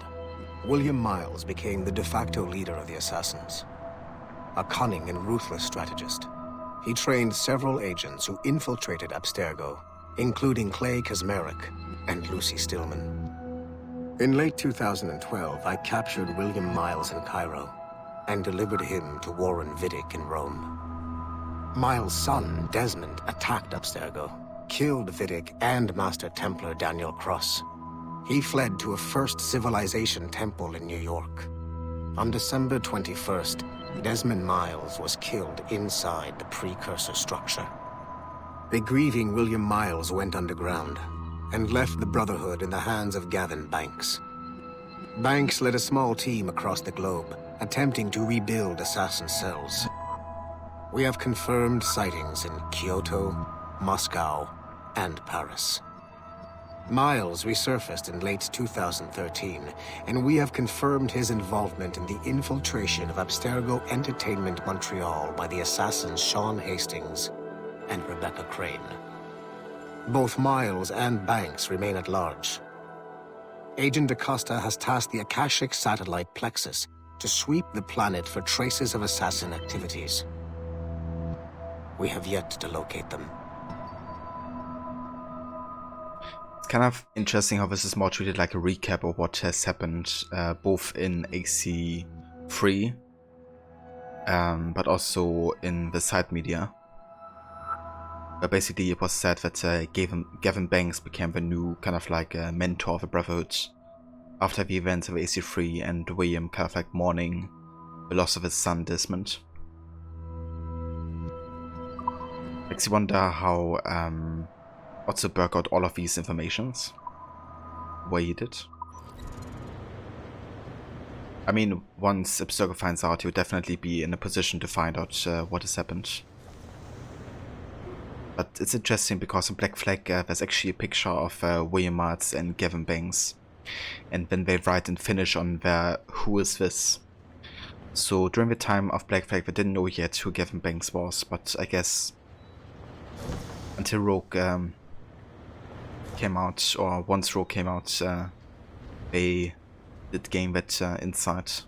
William Miles became the de facto leader of the Assassins. A cunning and ruthless strategist, he trained several agents who infiltrated Abstergo, including Clay Kazmarek and Lucy Stillman. In late 2012, I captured William Miles in Cairo and delivered him to Warren Vidic in Rome. Miles' son, Desmond, attacked Abstergo, killed Vidic and Master Templar Daniel Cross. He fled to a First Civilization temple in New York. On December 21st, Desmond Miles was killed inside the precursor structure. The grieving William Miles went underground and left the Brotherhood in the hands of Gavin Banks. Banks led a small team across the globe, attempting to rebuild assassin cells. We have confirmed sightings in Kyoto, Moscow, and Paris. Miles resurfaced in late 2013, and we have confirmed his involvement in the infiltration of Abstergo Entertainment Montreal by the assassins Sean Hastings and Rebecca Crane. Both Miles and Banks remain at large. Agent Acosta has tasked the Akashic satellite Plexus to sweep the planet for traces of assassin activities. We have yet to locate them. It's kind of interesting how this is more treated like a recap of what has happened both in AC3 but also in the side media. But basically it was said that Gavin Banks became the new kind of like mentor of the Brotherhood after the events of AC3, and William kind of like mourning the loss of his son Desmond. Makes you wonder how Otzelberg got all of these informations, where he did. I mean, once Abstergo finds out, he'll definitely be in a position to find out what has happened. But it's interesting because in Black Flag there's actually a picture of William Miles and Gavin Banks, and then they write in Finnish on there, "Who is this?" So during the time of Black Flag they didn't know yet who Gavin Banks was, but I guess until Rogue came out, or once Rogue came out, they did gain that insight.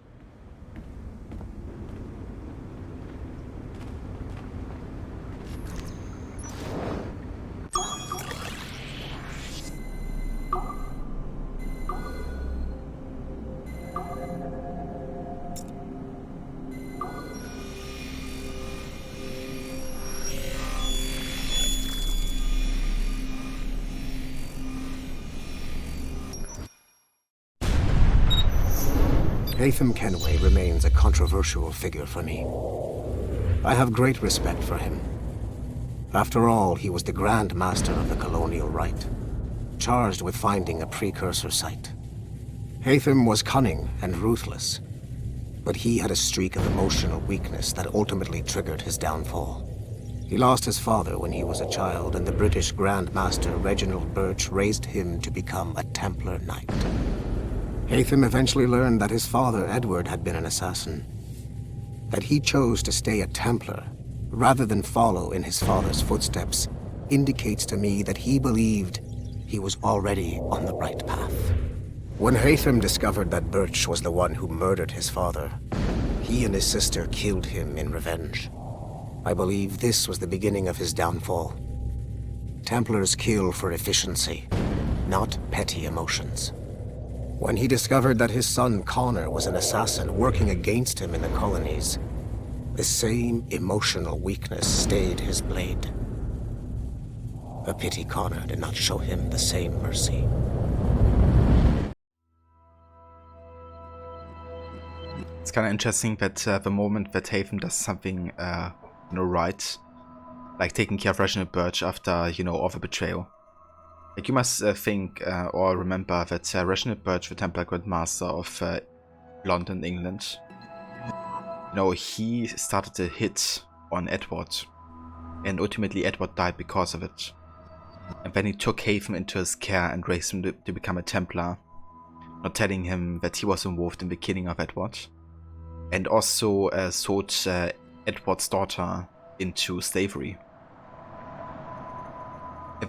Haytham Kenway remains a controversial figure for me. I have great respect for him. After all, he was the Grand Master of the Colonial Rite, charged with finding a precursor site. Haytham was cunning and ruthless, but he had a streak of emotional weakness that ultimately triggered his downfall. He lost his father when he was a child, and the British Grand Master Reginald Birch raised him to become a Templar Knight. Haytham eventually learned that his father, Edward, had been an assassin. That he chose to stay a Templar, rather than follow in his father's footsteps, indicates to me that he believed he was already on the right path. When Haytham discovered that Birch was the one who murdered his father, he and his sister killed him in revenge. I believe this was the beginning of his downfall. Templars kill for efficiency, not petty emotions. When he discovered that his son Connor was an assassin working against him in the colonies, the same emotional weakness stayed his blade. A pity Connor did not show him the same mercy. It's kind of interesting that the moment that Haytham does something, right, like taking care of Reginald Birch after, all the betrayal. Like, you must think or remember that Reginald Birch, the Templar Grand Master of London, England, he started a hit on Edward, and ultimately Edward died because of it. And then he took Haytham into his care and raised him to become a Templar, not telling him that he was involved in the killing of Edward, and also sold Edward's daughter into slavery.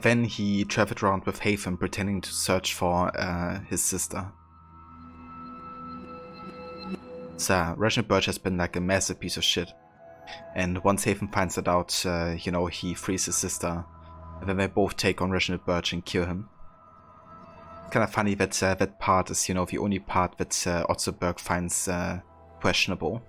Then he traveled around with Haven pretending to search for his sister. So Reginald Birch has been like a massive piece of shit. And once Haven finds that out, you know, he frees his sister. And then they both take on Reginald Birch and kill him. It's kind of funny that that part is, you know, the only part that Otto Berg finds questionable.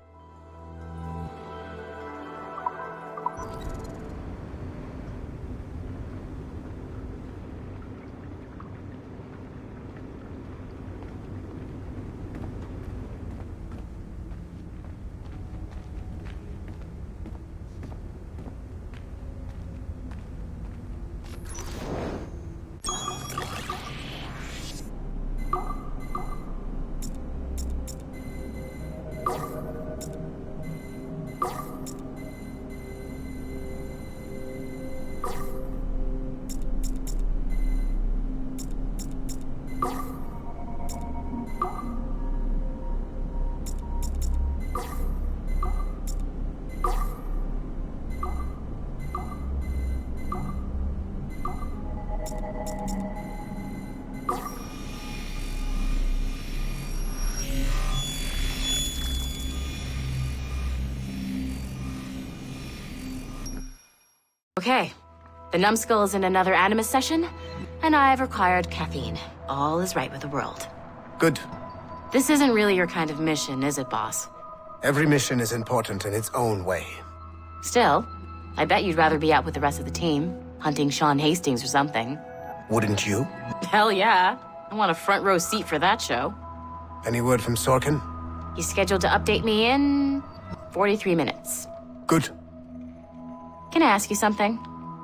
Okay, the numbskull is in another Animus session, and I've required caffeine. All is right with the world. Good. This isn't really your kind of mission, is it, boss? Every mission is important in its own way. Still, I bet you'd rather be out with the rest of the team, hunting Sean Hastings or something. Wouldn't you? Hell yeah. I want a front row seat for that show. Any word from Sorkin? He's scheduled to update me in 43 minutes. Good. Can I ask you something?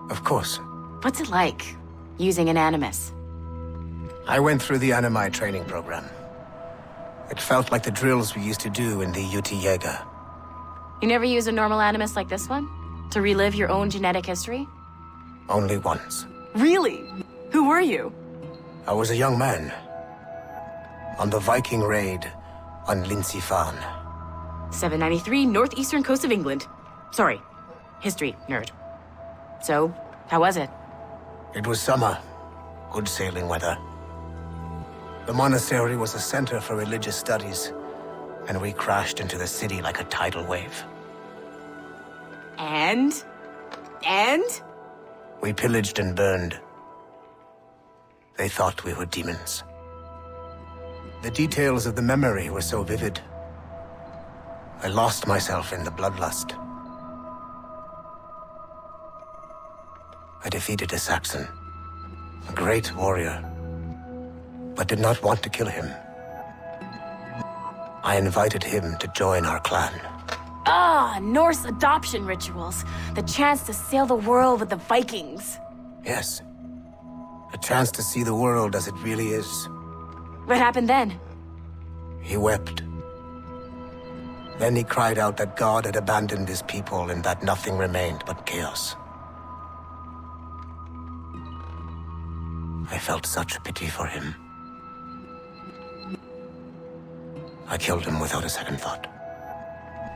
Of course. What's it like, using an Animus? I went through the Animi training program. It felt like the drills we used to do in the UT Jaeger. You never use a normal Animus like this one? To relive your own genetic history? Only once. Really? Who were you? I was a young man. On the Viking raid on Lindsey Farn. 793, northeastern coast of England. Sorry, history nerd. So, how was it? It was summer. Good sailing weather. The monastery was a center for religious studies, and we crashed into the city like a tidal wave. And? We pillaged and burned. They thought we were demons. The details of the memory were so vivid. I lost myself in the bloodlust. I defeated a Saxon, a great warrior, but did not want to kill him. I invited him to join our clan. Ah, Norse adoption rituals. The chance to sail the world with the Vikings. Yes. A chance to see the world as it really is. What happened then? He wept. Then he cried out that God had abandoned his people and that nothing remained but chaos. I felt such pity for him. I killed him without a second thought.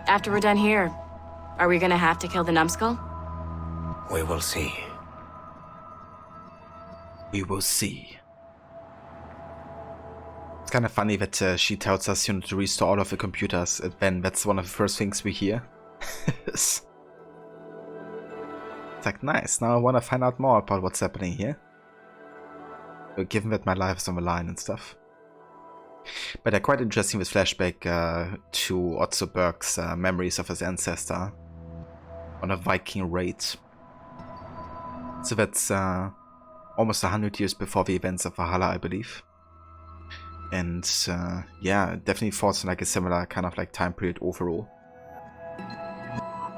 After we're done here, are we gonna have to kill the numbskull? We will see. We will see. It's kind of funny that she tells us, you know, to restore all of the computers, and then that's one of the first things we hear. It's like, nice, now I want to find out more about what's happening here. Given that my life is on the line and stuff. But they're quite interesting with flashback to Otto Berg's memories of his ancestor on a Viking raid. So that's almost 100 years before the events of Valhalla, I believe. And yeah, definitely falls in like a similar kind of like time period overall.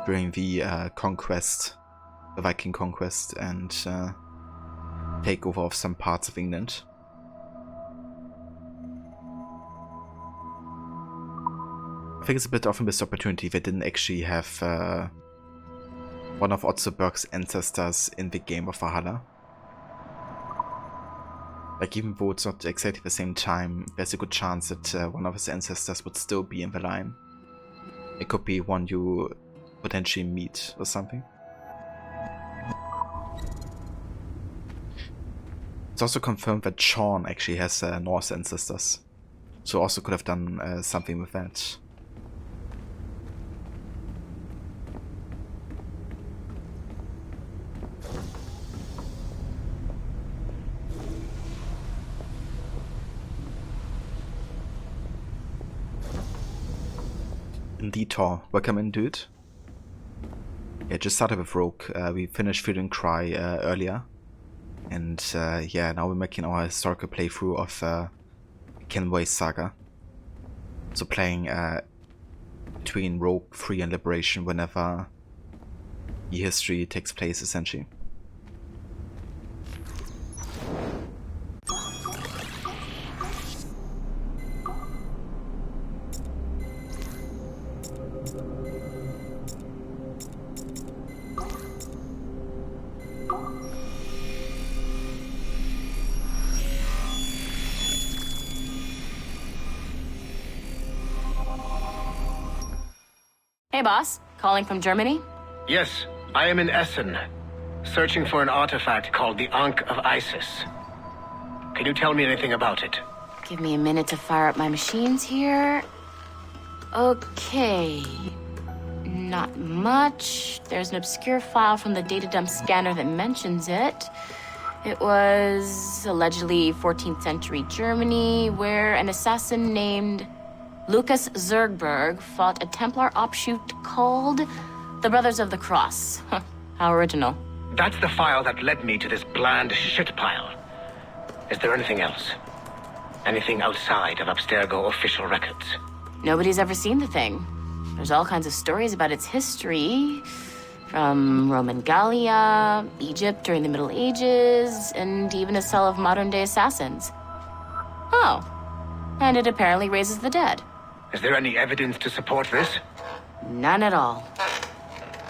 During the conquest, the Viking conquest, and takeover of some parts of England. I think it's a bit of a missed opportunity they didn't actually have one of Otto Berg's ancestors in the game of Valhalla. Like, even though it's not exactly the same time, there's a good chance that one of his ancestors would still be in the line. It could be one you potentially meet or something. It's also confirmed that Sean actually has Norse ancestors. So also could have done something with that. Indeed, Tor. Welcome in, dude. Yeah, just started with Rogue. We finished Fear and Cry earlier. And yeah, now we're making our historical playthrough of Kenway Saga. So playing between Rogue, Free and Liberation whenever the history takes place, essentially. Hey, boss. Calling from Germany? Yes, I am in Essen, searching for an artifact called the Ankh of Isis. Can you tell me anything about it? Give me a minute to fire up my machines here. Okay. Not much. There's an obscure file from the data dump scanner that mentions it. It was allegedly 14th century Germany, where an assassin named Lucas Zergberg fought a Templar offshoot called the Brothers of the Cross. Huh, how original. That's the file that led me to this bland shit pile. Is there anything else? Anything outside of Abstergo official records? Nobody's ever seen the thing. There's all kinds of stories about its history, from Roman Gallia, Egypt during the Middle Ages, and even a cell of modern-day assassins. Oh, and it apparently raises the dead. Is there any evidence to support this? None at all.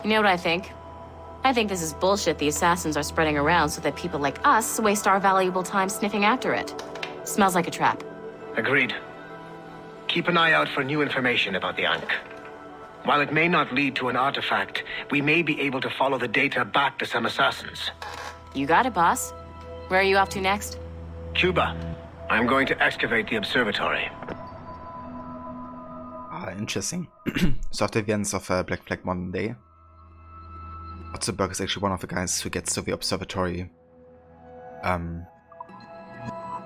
You know what I think? I think this is bullshit the assassins are spreading around so that people like us waste our valuable time sniffing after it. Smells like a trap. Agreed. Keep an eye out for new information about the Ankh. While it may not lead to an artifact, we may be able to follow the data back to some assassins. You got it, boss. Where are you off to next? Cuba. I'm going to excavate the observatory. Interesting. So after the events of Black Flag Modern Day, Otzelberg is actually one of the guys who gets to the observatory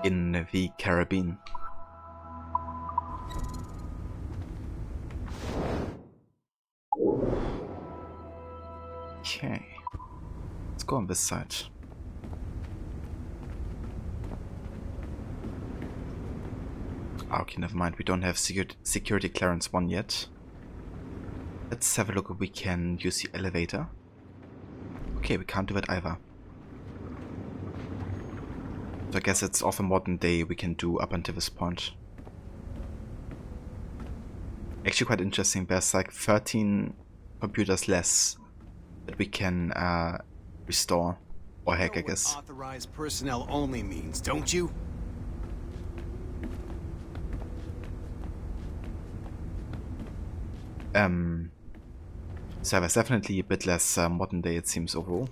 in the Caribbean. Okay, let's go on this side. Okay, never mind, we don't have security clearance 1 yet. Let's have a look if we can use the elevator. Okay, we can't do it either. So I guess it's off a modern day we can do up until this point. Actually quite interesting, there's like 13 computers less that we can restore or hack, I guess. Authorized personnel only means, don't you? So there's definitely a bit less modern day, it seems, overall.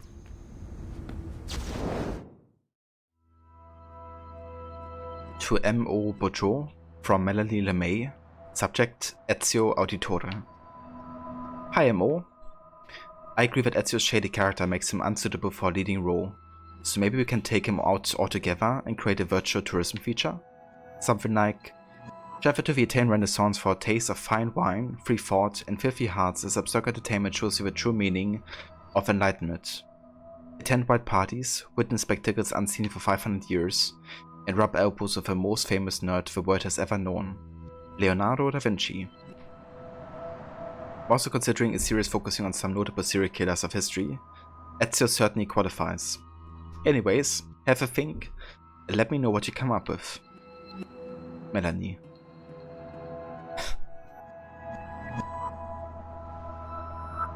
To M.O. Bojo from Melanie LeMay, subject Ezio Auditore. Hi M.O. I agree that Ezio's shady character makes him unsuitable for a leading role, so maybe we can take him out altogether and create a virtual tourism feature? Something like, travel to the Italian Renaissance for a taste of fine wine, free thought, and filthy hearts as absurd entertainment shows you the true meaning of enlightenment. Attend white parties, witness spectacles unseen for 500 years, and rub elbows with the most famous nerd the world has ever known, Leonardo da Vinci. Also considering a series focusing on some notable serial killers of history, Ezio certainly qualifies. Anyways, have a think, and let me know what you come up with. Melanie.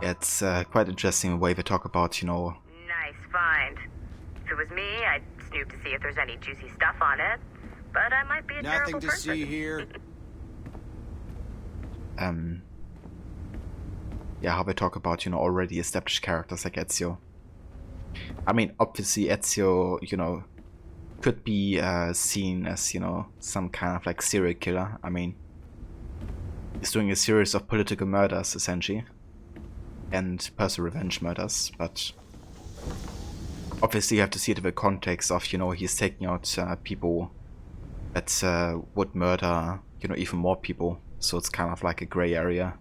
It's quite interesting the way they talk about, you know... Nice find. If it was me, I'd snoop to see if there's any juicy stuff on it. But I might be a terrible person. Nothing to see here. Yeah, how they talk about, you know, already established characters like Ezio. I mean, obviously Ezio, you know, could be seen as, you know, some kind of like serial killer. I mean, he's doing a series of political murders essentially, and personal revenge murders, but obviously you have to see it in the context of, you know, he's taking out people that would murder, you know, even more people. So it's kind of like a gray area,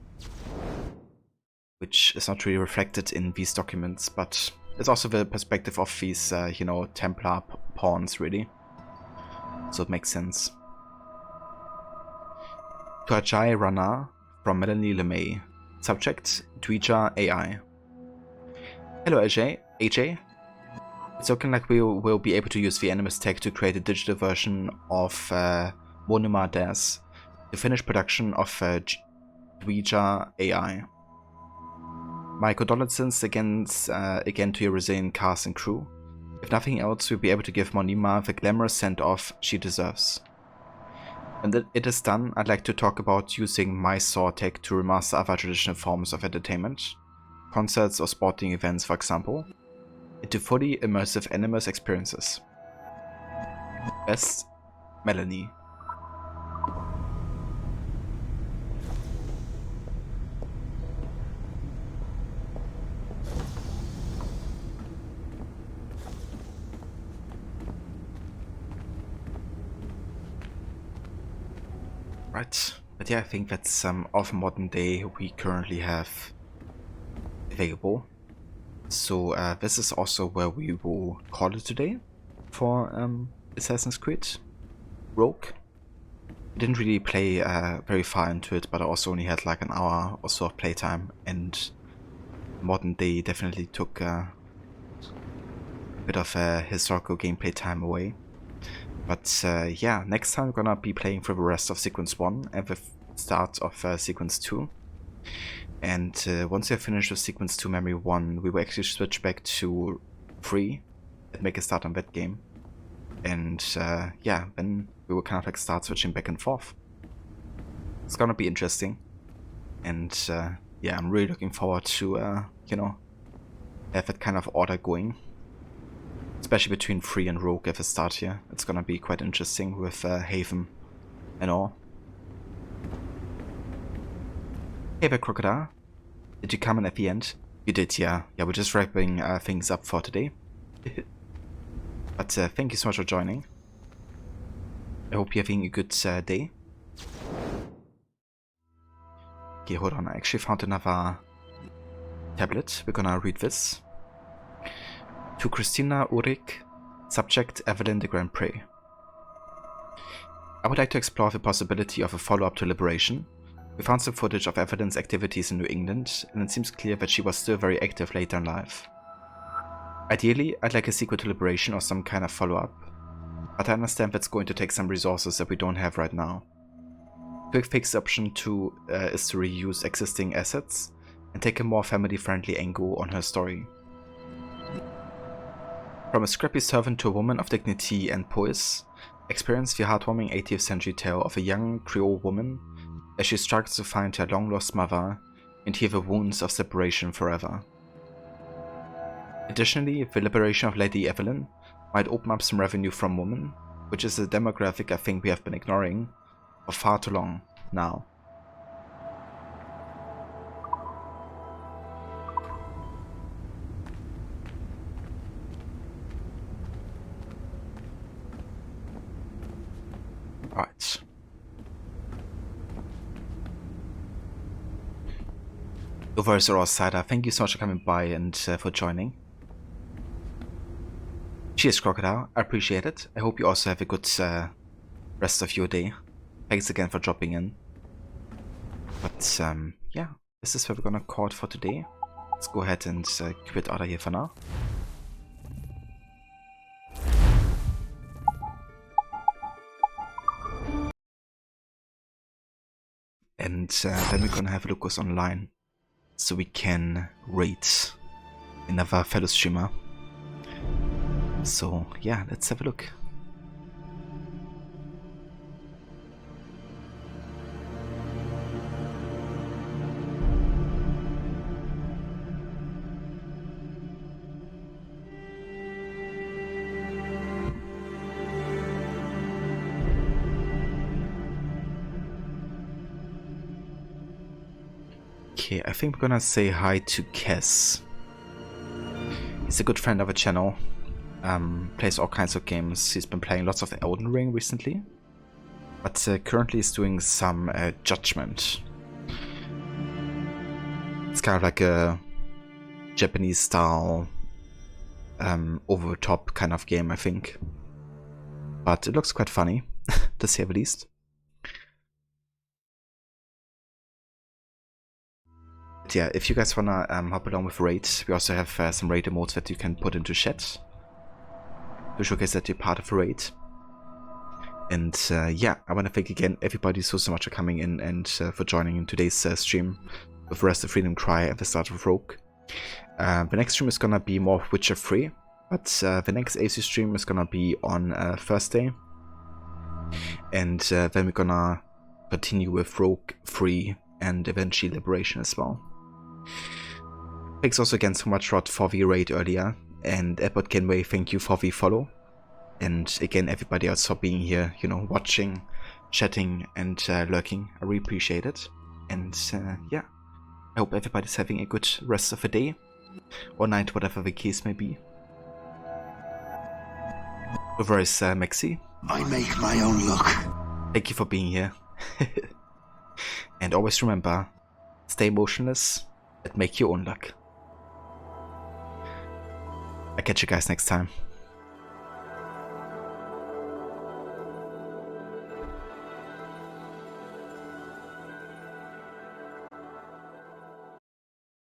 which is not really reflected in these documents, but it's also the perspective of these, you know, Templar pawns, really. So it makes sense. To Ajay Rana from Melanie LeMay. Subject, Dweja AI. Hello AJ. It's looking like we will be able to use the Animus tech to create a digital version of Monima Des to finish production of Dweja AI. My condolences again to your resilient cast and crew. If nothing else, we'll be able to give Monima the glamorous send-off she deserves. When it is done, I'd like to talk about using my saw tech to remaster other traditional forms of entertainment, concerts or sporting events for example, into fully immersive Animus experiences. Best, Melanie. Right, but yeah, I think that's of modern day we currently have available. So this is also where we will call it today for Assassin's Creed Rogue. I didn't really play very far into it, but I also only had like an hour or so of playtime, and modern day definitely took a bit of historical gameplay time away. But yeah, next time we're gonna be playing for the rest of Sequence 1 and the start of Sequence 2. And once we have finished with Sequence 2 Memory 1, we will actually switch back to 3 and make a start on that game. And yeah, then we will kind of like start switching back and forth. It's gonna be interesting. And yeah, I'm really looking forward to, you know, have that kind of order going. Especially between 3 and Rogue at the start here. It's gonna be quite interesting with Haven and all. Hey there, Crocodile. Did you come in at the end? You did, yeah. Yeah, we're just wrapping things up for today. But thank you so much for joining. I hope you're having a good day. Okay, hold on. I actually found another tablet. We're gonna read this. To Christina Ulrich, subject Evelyn de Grand Prix. I would like to explore the possibility of a follow-up to Liberation. We found some footage of Evelyn's activities in New England, and it seems clear that she was still very active later in life. Ideally, I'd like a sequel to Liberation or some kind of follow-up, but I understand that's going to take some resources that we don't have right now. Quick fix option 2 is to reuse existing assets and take a more family-friendly angle on her story. From a scrappy servant to a woman of dignity and poise, experience the heartwarming 18th century tale of a young Creole woman as she struggles to find her long-lost mother and heal the wounds of separation forever. Additionally, the liberation of Lady Evelyn might open up some revenue from women, which is a demographic I think we have been ignoring for far too long now. Right. Over Zero Saga, thank you so much for coming by and for joining. Cheers, Crocodile. I appreciate it. I hope you also have a good rest of your day. Thanks again for dropping in. But yeah, this is where we're gonna call it for today. Let's go ahead and quit out of here for now. And then we're gonna have a look what's online, so we can rate another fellow streamer. So yeah, let's have a look. Okay, I think we're gonna say hi to Kes. He's a good friend of the channel. Plays all kinds of games. He's been playing lots of Elden Ring recently. But currently he's doing some Judgment. It's kind of like a Japanese style, over the top kind of game, I think. But it looks quite funny, to say the least. But yeah, if you guys wanna hop along with Raid, we also have some Raid emotes that you can put into chat to showcase that you're part of the Raid. And yeah, I want to thank again everybody so much for coming in and for joining in today's stream with the rest of Freedom Cry at the start of Rogue. The next stream is gonna be more of Witcher 3, but the next AC stream is gonna be on Thursday. And then we're gonna continue with Rogue 3 and eventually Liberation as well. Thanks also again so much, Rod, for the raid earlier. And Edward Kenway, thank you for the follow. And again, everybody else for being here, you know, watching, chatting, and lurking. I really appreciate it. And yeah, I hope everybody's having a good rest of the day or night, whatever the case may be. Over is Maxi. I make my own luck. Thank you for being here. And always remember, stay motionless and make your own luck. I'll catch you guys next time.